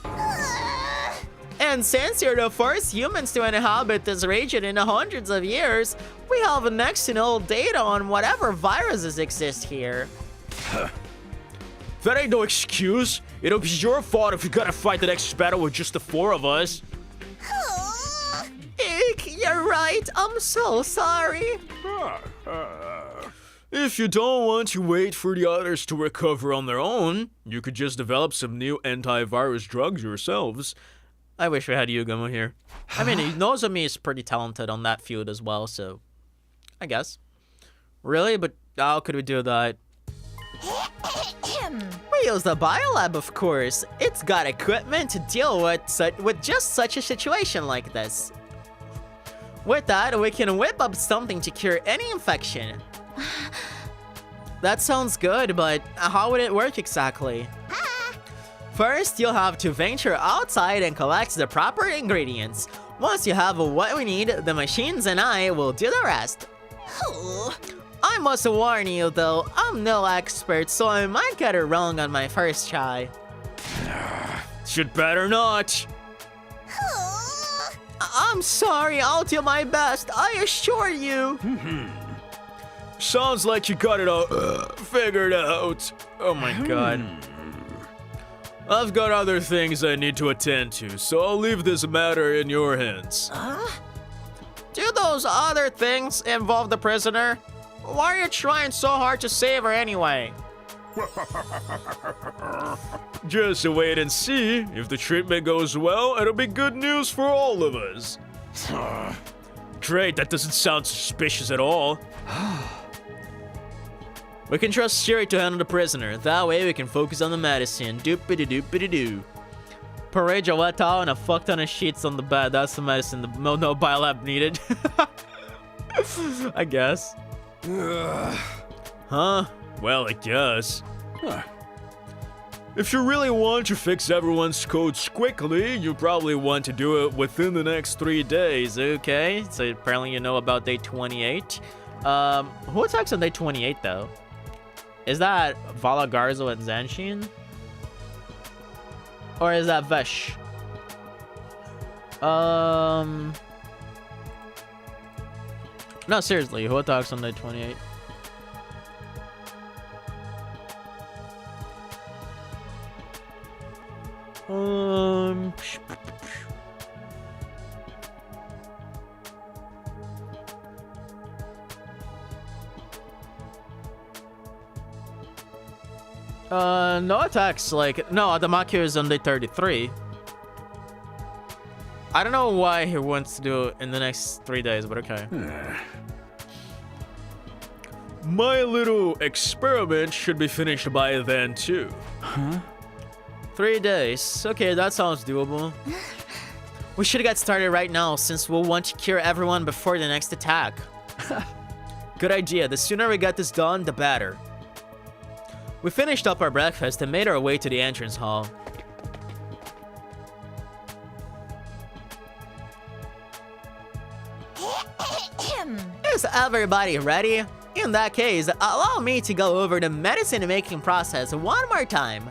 And since you're the first humans to inhabit this region in hundreds of years, we have next to no data on whatever viruses exist here. That ain't no excuse. It'll be your fault if you gotta fight the next battle with just the 4 of us. Eek, you're right. I'm so sorry. If you don't want to wait for the others to recover on their own, you could just develop some new antivirus drugs yourselves. I wish we had Yugamo here. I mean, Nozomi is pretty talented on that field as well, so I guess. Really? But how could we do that? We use the biolab, of course. It's got equipment to deal with just such a situation like this. With that, we can whip up something to cure any infection. That sounds good, but how would it work exactly? First, you'll have to venture outside and collect the proper ingredients. Once you have what we need, the machines and I will do the rest. I must warn you though, I'm no expert, so I might get it wrong on my first try. Should better not. I'm sorry, I'll do my best, I assure you. Sounds like you got it all figured out. Oh my god. I've got other things I need to attend to, so I'll leave this matter in your hands. Do those other things involve the prisoner? Why are you trying so hard to save her anyway? Just wait and see. If the treatment goes well, it'll be good news for all of us. Great, that doesn't sound suspicious at all. We can trust Shiri to handle the prisoner. That way we can focus on the medicine. Doopity-doopity-doo. Parade wet towel and a fuck ton of sheets on the bed. That's the medicine. No biolab needed. I guess. Huh? Well, I guess. If you really want to fix everyone's codes quickly, you probably want to do it within the next 3 days. Okay, so apparently you know about day 28. Who attacks on day 28 though? Is that Vala Garzo and Zanshin? Or is that Vesh? No, seriously, who attacks on day 28? No attacks. Like, no, Adamakyo is on day 33. I don't know why he wants to do it in the next 3 days, but okay. My little experiment should be finished by then, too. Huh? 3 days. Okay, that sounds doable. We should get started right now since we'll want to cure everyone before the next attack. Good idea. The sooner we get this done, the better. We finished up our breakfast and made our way to the entrance hall. Is everybody ready? In that case, allow me to go over the medicine making process one more time.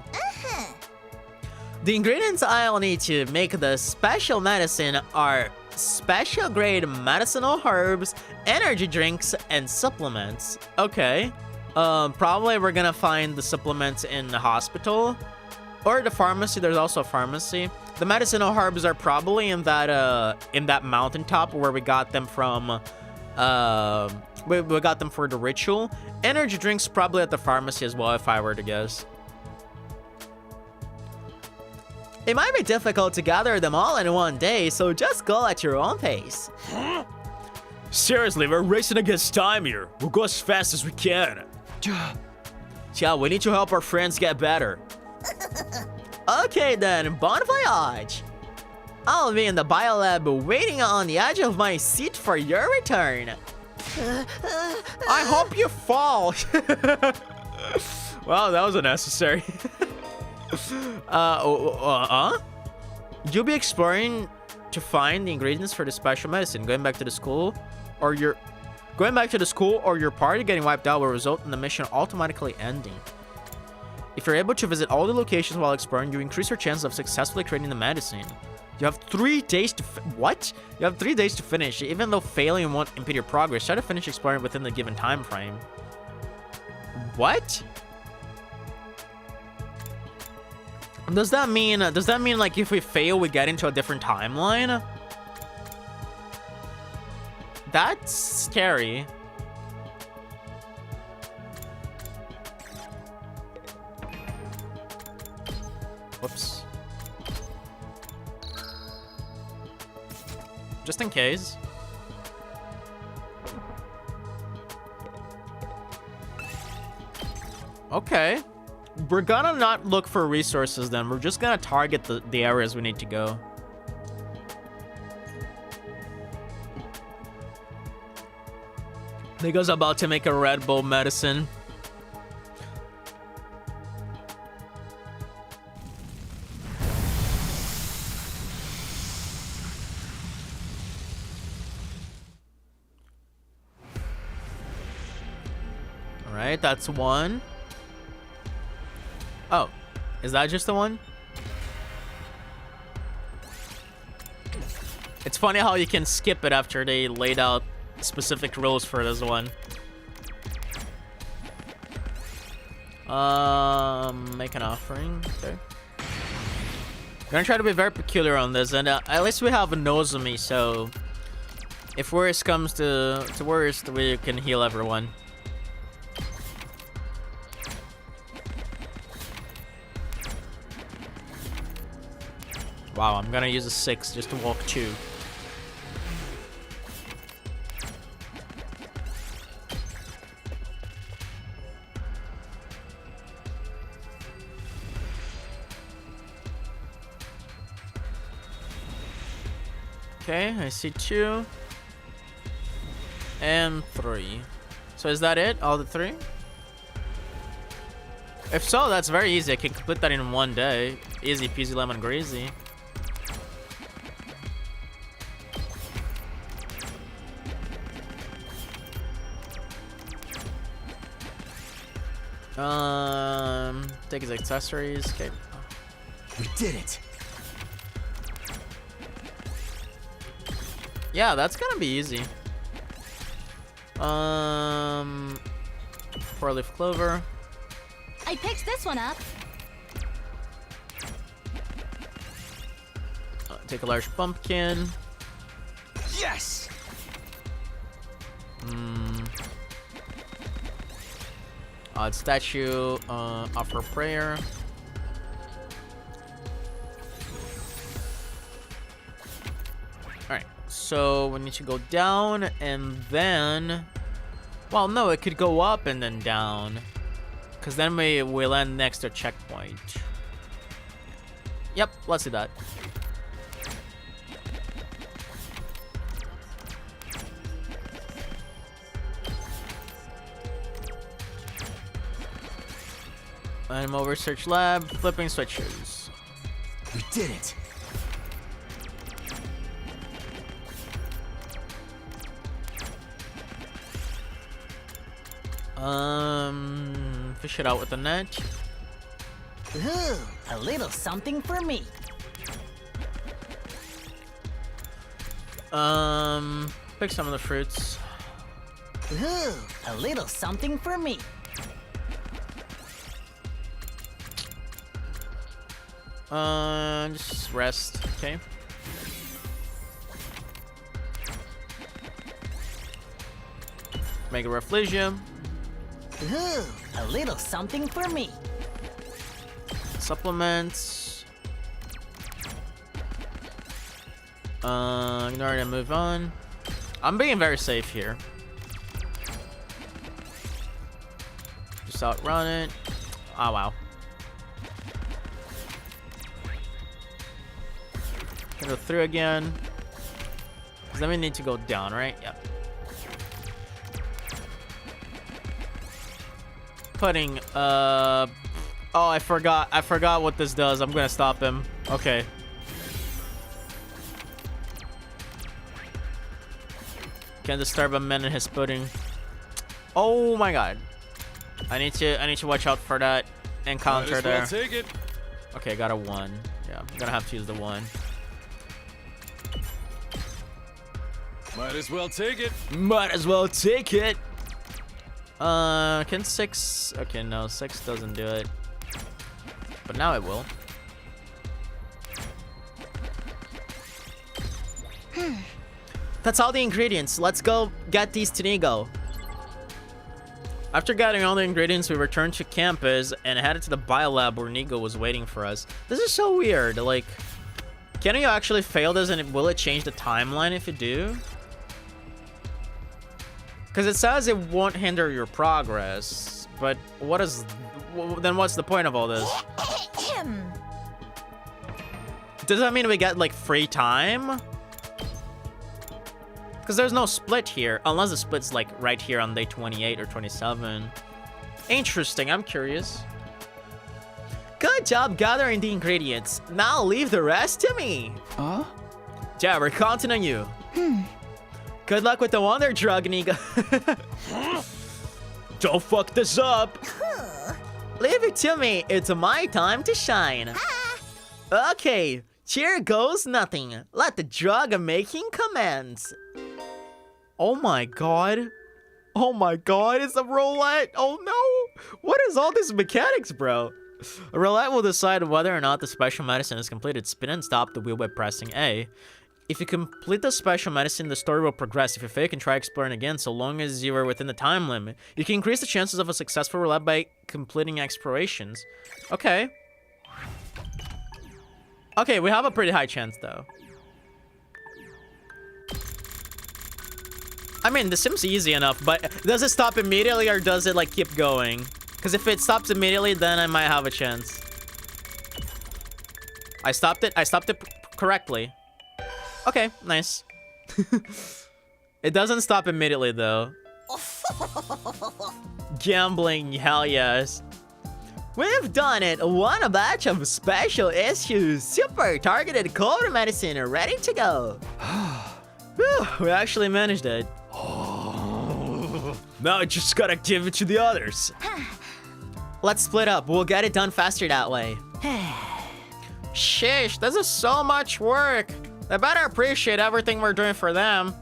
The ingredients I'll need to make the special medicine are special grade medicinal herbs, energy drinks, and supplements. Okay. Probably we're gonna find the supplements in the hospital or the pharmacy. There's also a pharmacy. The medicinal herbs are probably in that mountaintop where we got them from. We got them for the ritual. Energy drinks probably at the pharmacy as well, if I were to guess. It might be difficult to gather them all in one day, so just go at your own pace. Seriously, we're racing against time here. We'll go as fast as we can. Yeah, we need to help our friends get better. Okay then, bon voyage! I'll be in the biolab waiting on the edge of my seat for your return. I hope you fall. Wow, that was unnecessary. You'll be exploring to find the ingredients for the special medicine. Going back to the school or your party getting wiped out will result in the mission automatically ending. If you're able to visit all the locations while exploring, you increase your chances of successfully creating the medicine. You have 3 days to what? You have 3 days to finish. Even though failing won't impede your progress, try to finish exploring within the given time frame. What? Does that mean like if we fail, we get into a different timeline? That's scary. Whoops. Just in case. Okay. We're gonna not look for resources then. We're just gonna target the areas we need to go. Nigga's about to make a Red Bull medicine. Alright, that's one. Oh, is that just the one? It's funny how you can skip it after they laid out specific rules for this one. Make an offering. Okay. Gonna try to be very peculiar on this, and at least we have a Nozomi, so if worst comes to worst, we can heal everyone. Wow, I'm gonna use a 6 just to walk 2. Okay, I see 2. And 3. So is that it? All the 3? If so, that's very easy. I can complete that in one day. Easy peasy lemon greasy. Take his accessories. Okay. We did it. Yeah, that's gonna be easy. 4-leaf clover. I picked this one up. Take a large pumpkin. Yes. Statue, offer prayer. Alright, so we need to go down and then... Well, no, it could go up and then down. Because then we'll end next to a checkpoint. Yep, let's do that. I'm over search lab, flipping switches. We did it. Fish it out with the net. Ooh, a little something for me. Pick some of the fruits. Ooh, a little something for me. Just rest, okay? Make a Reflegia. Ooh, a little something for me. Supplements. Ignore it and move on. I'm being very safe here. Just outrun it. Oh, wow. Gonna go through again. Because then we need to go down, right? Yep. Putting, oh, I forgot what this does. I'm gonna stop him. Okay. Can't disturb a man in his pudding. Oh my god. I need to watch out for that encounter there. Well, take it. Okay, got a 1. Yeah, I'm gonna have to use the 1. Might as well take it. Might as well take it. Can 6? Okay, no, 6 doesn't do it. But now it will. That's all the ingredients. Let's go get these to Nigo. After getting all the ingredients, we returned to campus and headed to the biolab where Nigo was waiting for us. This is so weird. Like, can you actually fail this and will it change the timeline if you do? Because it says it won't hinder your progress, but what is... Then what's the point of all this? Does that mean we get, like, free time? Because there's no split here, unless the split's, like, right here on day 28 or 27. Interesting, I'm curious. Good job gathering the ingredients. Now leave the rest to me. Huh? Yeah, we're counting on you. Good luck with the wonder drug, Nigo. Don't fuck this up. Leave it to me. It's my time to shine. Okay, here goes nothing. Let the drug making commence. Oh my god. Oh my god, it's a roulette. Oh no. What is all this mechanics, bro? A roulette will decide whether or not the special medicine is completed. Spin and stop the wheel by pressing A. If you complete the special medicine, the story will progress. If you fail, you can try exploring again, so long as you are within the time limit. You can increase the chances of a successful roulette by completing explorations. Okay. Okay, we have a pretty high chance, though. I mean, this seems easy enough, but does it stop immediately or does it, like, keep going? Because if it stops immediately, then I might have a chance. I stopped it correctly. Okay, nice. It doesn't stop immediately, though. Gambling, hell yes. We've done it. One batch of special issues. Super targeted cold medicine ready to go. Whew, we actually managed it. Now I just gotta give it to the others. Let's split up. We'll get it done faster that way. Sheesh, this is so much work. They better appreciate everything we're doing for them.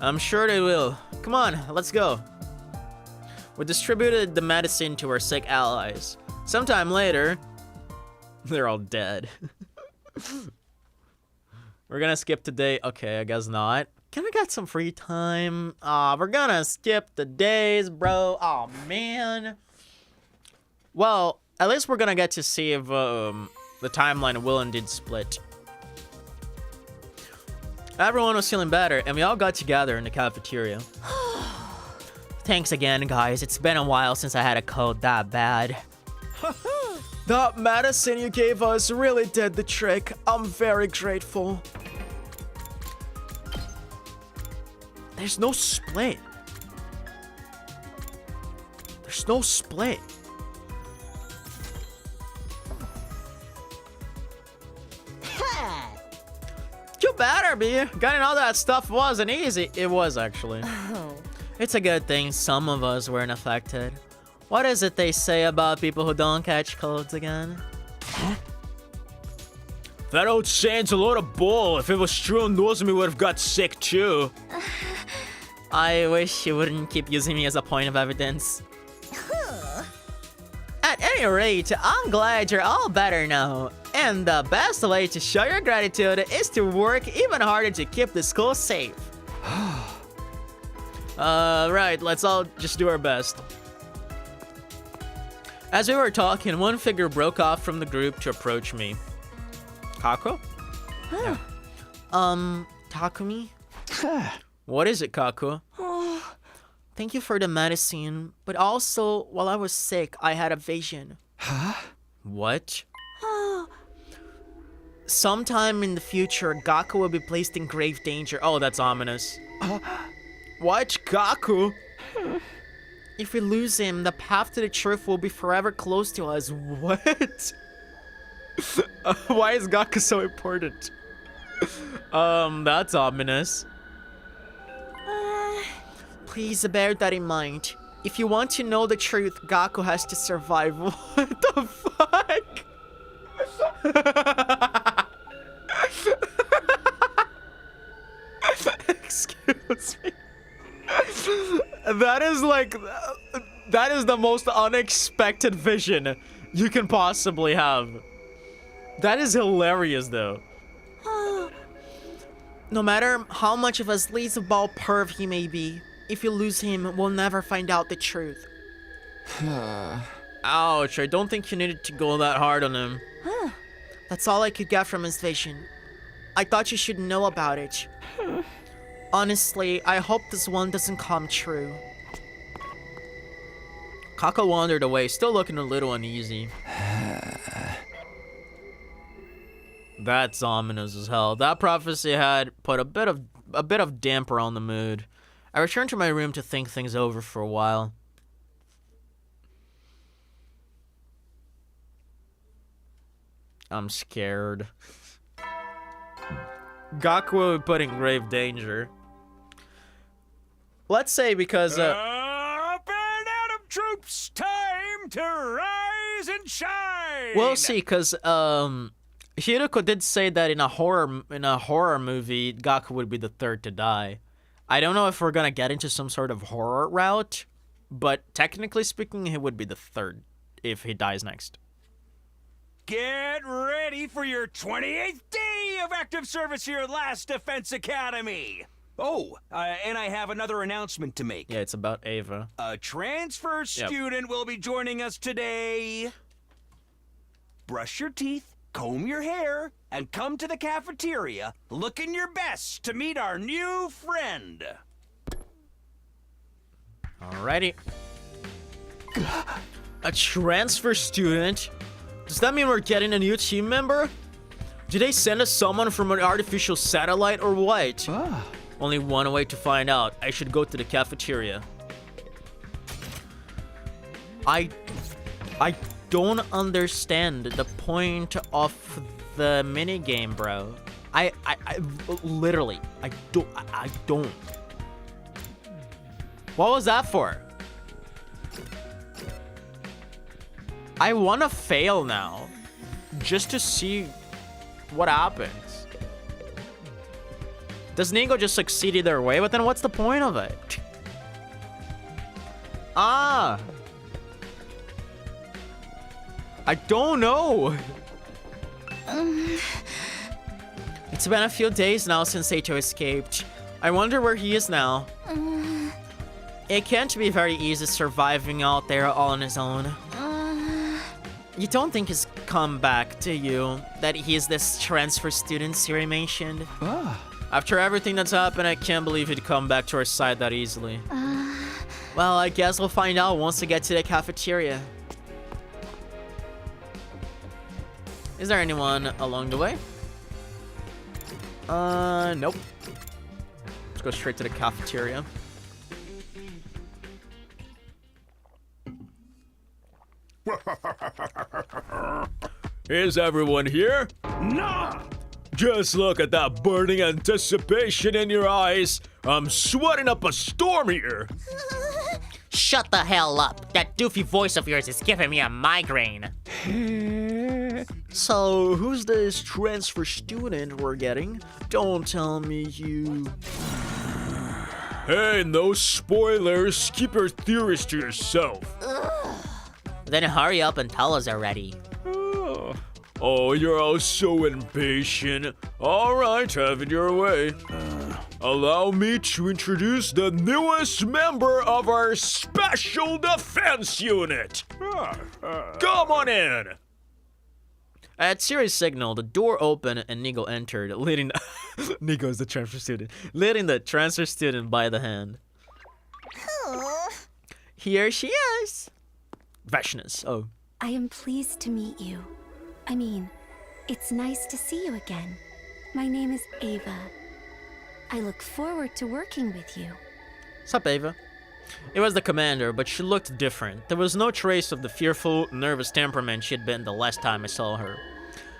I'm sure they will. Come on, let's go. We distributed the medicine to our sick allies. Sometime later, they're all dead. We're gonna skip today. Okay, I guess not. Can I get some free time? We're gonna skip the days, bro. Oh, man. Well, at least we're gonna get to see if the timeline will indeed split. Everyone was feeling better, and we all got together in the cafeteria. Thanks again, guys. It's been a while since I had a cold that bad. That medicine you gave us really did the trick. I'm very grateful. There's no split. There's no split. You better be. Getting all that stuff wasn't easy. It was, actually. It's a good thing some of us weren't affected. What is it they say about people who don't catch colds again? That old saying's a load of bull. If it was true, Nozomi would have got sick too. I wish you wouldn't keep using me as a point of evidence. At any rate, I'm glad you're all better now. And the best way to show your gratitude is to work even harder to keep the school safe. Right, let's all just do our best. As we were talking, one figure broke off from the group to approach me. Kako? Yeah. Takumi? What is it, Kako? Thank you for the medicine, but also, while I was sick, I had a vision. Huh? What? Sometime in the future, Gaku will be placed in grave danger. Oh, that's ominous. What? Gaku? If we lose him, the path to the truth will be forever close to us. What? Why is Gaku so important? That's ominous. Please bear that in mind. If you want to know the truth, Gaku has to survive. What the fuck? Excuse me. That is like... That is the most unexpected vision you can possibly have. That is hilarious, though. No matter how much of a sleazeball perv he may be, if you lose him, we'll never find out the truth. Ouch, I don't think you needed to go that hard on him. That's all I could get from his vision. I thought you should know about it. Honestly, I hope this one doesn't come true. Kako wandered away, still looking a little uneasy. That's ominous as hell. That prophecy had put a bit of damper on the mood. I returned to my room to think things over for a while. I'm scared. Gaku will be put in grave danger. Let's say because Up and Adam troops, time to rise and shine. we'll see, because Hiroko did say that in a horror movie, Gaku would be the third to die. I don't know if we're gonna get into some sort of horror route, but technically speaking, he would be the third if he dies next. Get ready for your 28th day of active service here at Last Defense Academy. Oh, and I have another announcement to make. Yeah, it's about Ava. A transfer student will be joining us today. Brush your teeth, comb your hair, and come to the cafeteria looking your best to meet our new friend. Alrighty. A transfer student? Does that mean we're getting a new team member? Did they send us someone from an artificial satellite or what? Only one way to find out. I should go to the cafeteria. I don't understand the point of the minigame, bro. I literally, I don't. What was that for? I wanna fail now, just to see what happens. Does Ningo just succeed either way? But then what's the point of it? I don't know. It's been a few days now since Saito escaped. I wonder where he is now. It can't be very easy surviving out there all on his own. You don't think he's come back, do you? That he's this transfer student Siri mentioned? After everything that's happened, I can't believe he'd come back to our side that easily. Well, I guess we'll find out once we get to the cafeteria. Is there anyone along the way? Nope. Let's go straight to the cafeteria. Is everyone here? Nah! Just look at that burning anticipation in your eyes. I'm sweating up a storm here. Shut the hell up. That doofy voice of yours is giving me a migraine. So, who's this transfer student we're getting? Don't tell me you... Hey, no spoilers. Keep your theories to yourself. Then hurry up and tell us already. Oh, you're all so impatient. All right, have it your way. Allow me to introduce the newest member of our Special Defense Unit. Come on in. At Siri's signal, the door opened and Nigo entered, leading... Nigo is the transfer student. Leading the transfer student by the hand. Here she is. Vashnis, oh. I am pleased to meet you. I mean, it's nice to see you again. My name is Ava. I look forward to working with you. Sup, Ava? It was the commander, but she looked different. There was no trace of the fearful, nervous temperament she had been the last time I saw her.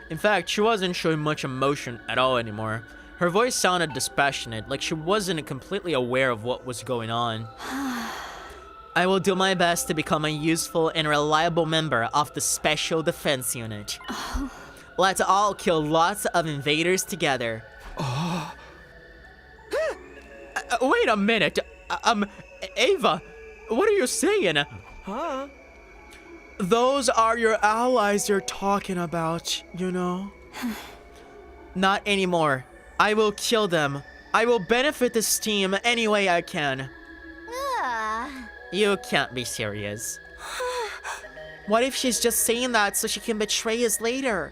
In fact, she wasn't showing much emotion at all anymore. Her voice sounded dispassionate, like she wasn't completely aware of what was going on. I will do my best to become a useful and reliable member of the Special Defense Unit. Let's all kill lots of invaders together. Wait a minute. Ava, what are you saying? Huh? Those are your allies you're talking about, you know? Not anymore. I will kill them. I will benefit this team any way I can. You can't be serious. What if she's just saying that so she can betray us later?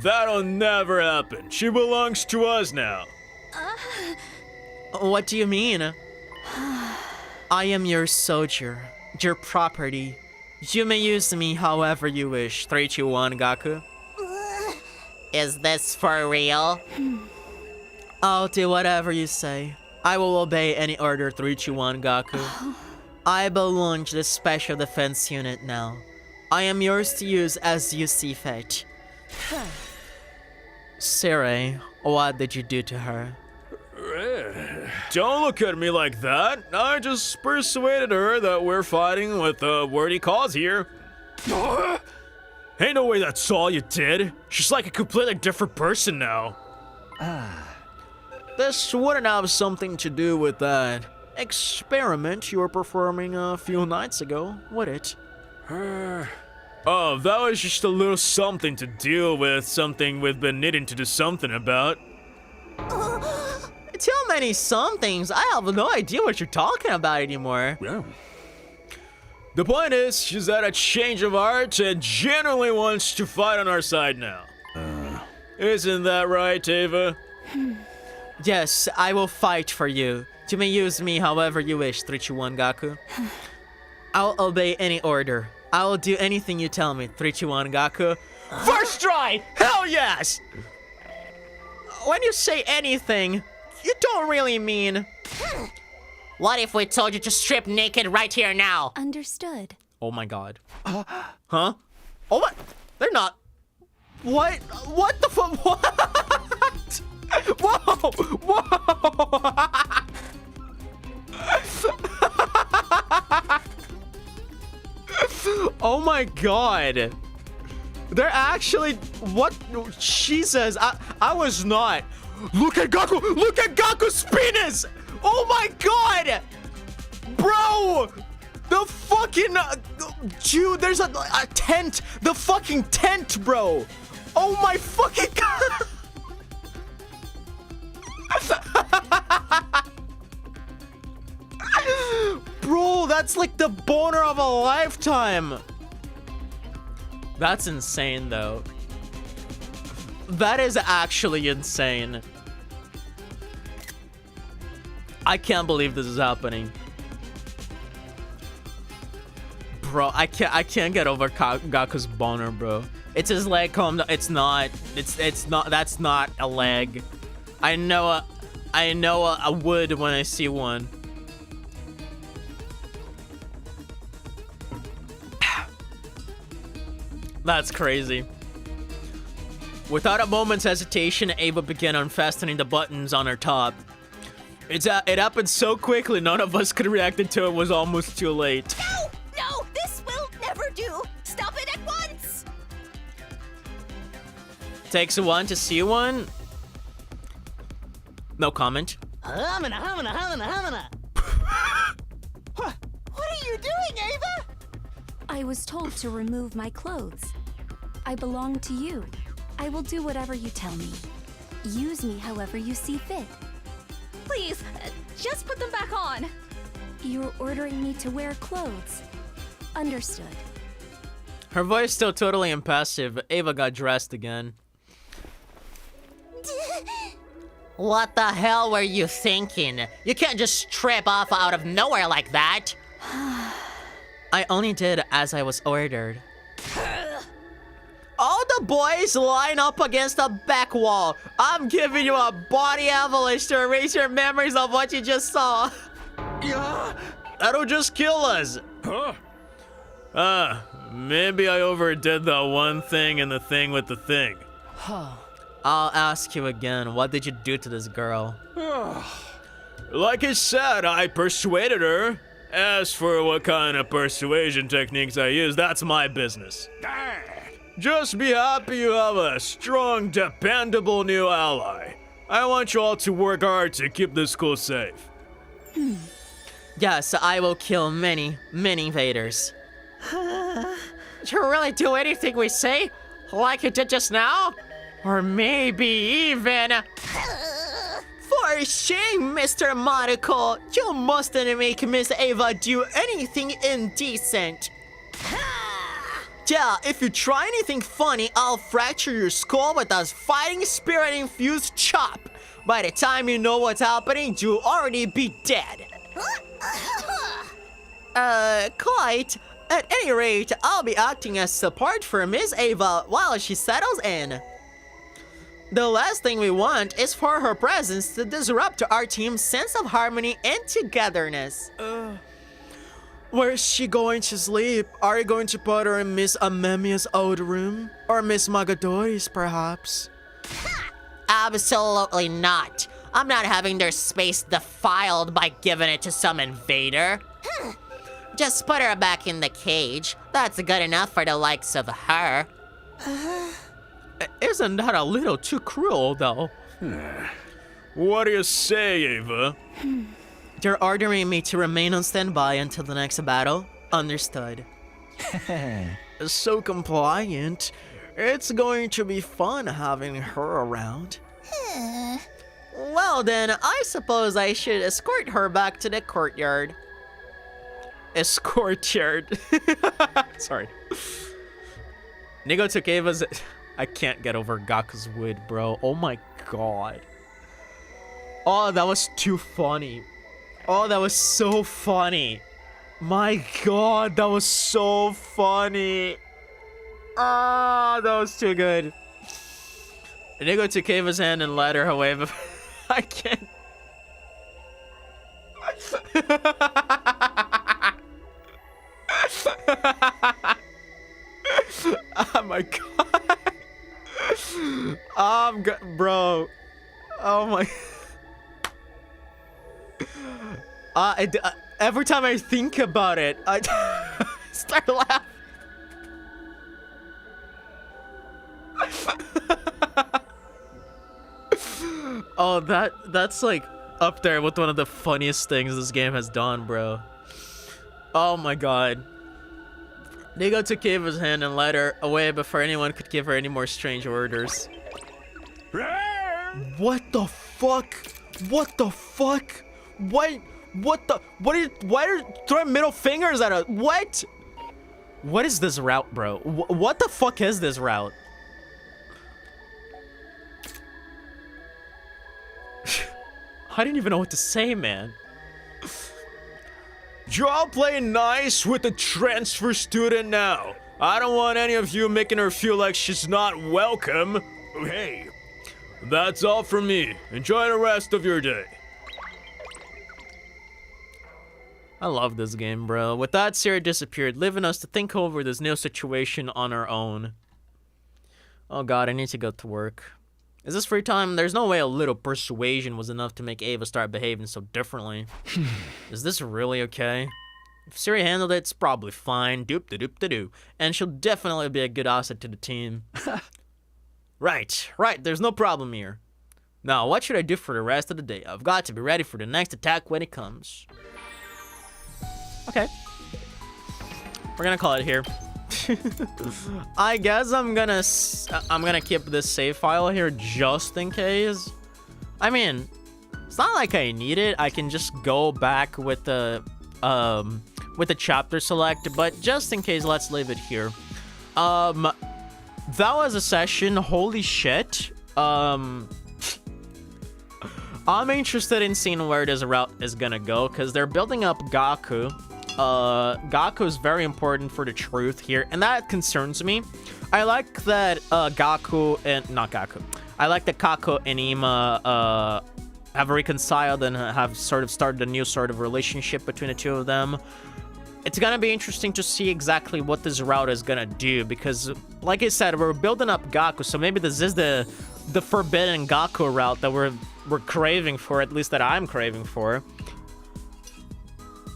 That'll never happen. She belongs to us now. What do you mean? I am your soldier, your property. You may use me however you wish, 321 Gaku. Is this for real? I'll do whatever you say. I will obey any order, 321 Gaku. I belong to the Special Defense Unit now. I am yours to use as you see fit. Siri, what did you do to her? Don't look at me like that. I just persuaded her that we're fighting with a worthy cause here. Ain't no way that's all you did. She's like a completely different person now. This wouldn't have something to do with that experiment you were performing a few nights ago, would it? Oh, that was just a little something to deal with, something we've been needing to do something about. Too many somethings. I have no idea what you're talking about anymore. Yeah. The point is, she's at a change of heart and genuinely wants to fight on our side now. Isn't that right, Ava? Yes, I will fight for you. You may use me however you wish, 321 Gaku. I'll obey any order. I will do anything you tell me, 321 Gaku. First try! Hell yes! When you say anything, you don't really mean... What if we told you to strip naked right here now? Understood. Oh my god. Huh? Oh my... They're not... What? What the fuck? What? Whoa! Whoa! Oh my god. They're actually... What? Jesus, I was not... Look at Gaku! Look at Gaku's penis! Oh my god! Bro! The fucking... dude, there's a tent! The fucking tent, bro! Oh my fucking god! Bro, that's like the boner of a lifetime. That's insane, though. That is actually insane. I can't believe this is happening. Bro, I can't get over Gaku's boner, bro. It's his leg comb. It's not. That's not a leg. I know a wood when I see one. That's crazy. Without a moment's hesitation, Ava began unfastening the buttons on her top. It happened so quickly, none of us could react until it was almost too late. No! No! This will never do! Stop it at once! Takes one to see one. No comment. Humana. What are you doing, Ava? I was told to remove my clothes. I belong to you. I will do whatever you tell me. Use me however you see fit. Please, just put them back on. You're ordering me to wear clothes. Understood. Her voice still totally impassive. Ava got dressed again. What the hell were you thinking? You can't just strip off out of nowhere like that. I only did as I was ordered. All the boys line up against the back wall. I'm giving you a body avalanche to erase your memories of what you just saw. That'll just kill us. Huh? Maybe I overdid that one thing and the thing with the thing. I'll ask you again, what did you do to this girl? Like I said, I persuaded her. As for what kind of persuasion techniques I use, that's my business. Just be happy you have a strong, dependable new ally. I want you all to work hard to keep the school safe. Yes, I will kill many, many invaders. You really do anything we say? Like you did just now? Or maybe even... For shame, Mr. Monaco! You mustn't make Miss Ava do anything indecent. Yeah, if you try anything funny, I'll fracture your skull with a fighting spirit-infused chop. By the time you know what's happening, you'll already be dead. Quite. At any rate, I'll be acting as support for Miss Ava while she settles in. The last thing we want is for her presence to disrupt our team's sense of harmony and togetherness. Where's she going to sleep? Are you going to put her in Miss Amemia's old room? Or Miss Magadori's, perhaps? Absolutely not. I'm not having their space defiled by giving it to some invader. Just put her back in the cage. That's good enough for the likes of her. Isn't that a little too cruel, though? What do you say, Ava? They're ordering me to remain on standby until the next battle. Understood. So compliant. It's going to be fun having her around. Well then, I suppose I should escort her back to the courtyard. Escort yard. Sorry. Nigo took Ava's... I can't get over Gaku's wood, bro. Oh my god. Oh, that was too funny. Oh, that was so funny. My god, that was so funny. Ah, that was too good. Nigo took Ava's hand and led her away, but I can't. Oh my god. Bro. Oh my. Every time I think about it, I start laughing. Oh, that's like up there with one of the funniest things this game has done, bro. Oh my god. Nigo took Ava's hand and led her away before anyone could give her any more strange orders. What the fuck? What the fuck? What the? Why are you throwing middle fingers at us? What? What is this route, bro? What the fuck is this route? I didn't even know what to say, man. You're all playing nice with the transfer student now. I don't want any of you making her feel like she's not welcome. Hey, that's all from me. Enjoy the rest of your day. I love this game, bro. With that, Sarah disappeared, leaving us to think over this new situation on our own. Oh god, I need to go to work. Is this free time? There's no way a little persuasion was enough to make Ava start behaving so differently. Is this really okay? If Siri handled it, it's probably fine. Doop-da-doop-da-doo. And she'll definitely be a good asset to the team. Right, there's no problem here. Now, what should I do for the rest of the day? I've got to be ready for the next attack when it comes. Okay. We're gonna call it here. I guess I'm gonna keep this save file here just in case. I mean, it's not like I need it. I can just go back with the chapter select, but just in case, let's leave it here. That was a session. Holy shit. I'm interested in seeing where this route is gonna go because they're building up Gaku. Gaku is very important for the truth here, and that concerns me. I like that Gaku and not Gaku. I like that Kako and Ima have reconciled and have sort of started a new sort of relationship between the two of them. It's gonna be interesting to see exactly what this route is gonna do because, like I said, we're building up Gaku, so maybe this is the forbidden Gaku route that we're craving for, at least that I'm craving for.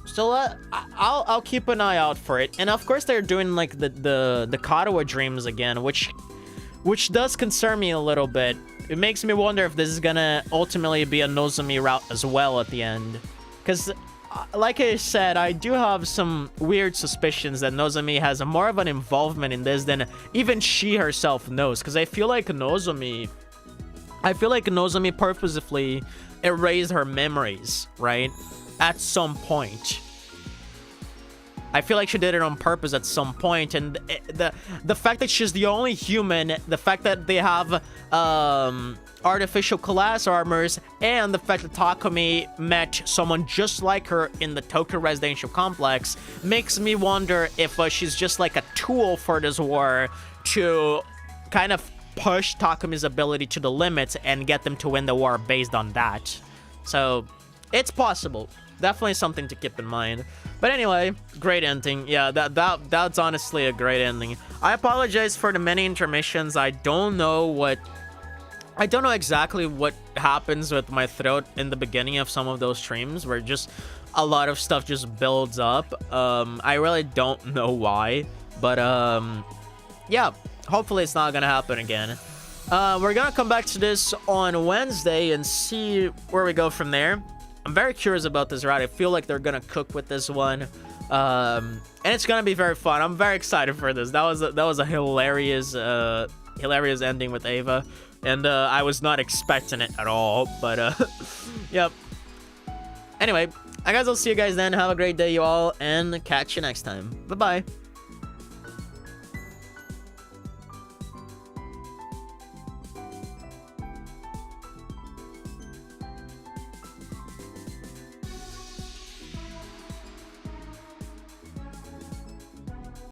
So I'll keep an eye out for it. And of course they're doing like the Katawa dreams again, which does concern me a little bit. It makes me wonder if this is gonna ultimately be a Nozomi route as well at the end. Because like I said, I do have some weird suspicions that Nozomi has more of an involvement in this than even she herself knows. Because I feel like Nozomi purposefully erased her memories, right? At some point. I feel like she did it on purpose at some point, and the fact that she's the only human, the fact that they have artificial class armors, and the fact that Takumi met someone just like her in the Tokyo residential complex makes me wonder if she's just like a tool for this war to kind of push Takumi's ability to the limits and get them to win the war based on that. So it's possible. Definitely something to keep in mind. But anyway, great ending. Yeah, that's honestly a great ending. I apologize for the many intermissions. I don't know exactly what happens with my throat in the beginning of some of those streams where just a lot of stuff just builds up. I really don't know why, but yeah, hopefully it's not gonna happen again. We're gonna come back to this on Wednesday and see where we go from there. I'm very curious about this route. I feel like they're gonna cook with this one, and it's gonna be very fun. I'm very excited for this. That was a hilarious ending with Ava, and I was not expecting it at all. But yep. Anyway, I guess I'll see you guys then. Have a great day, you all, and catch you next time. Bye bye.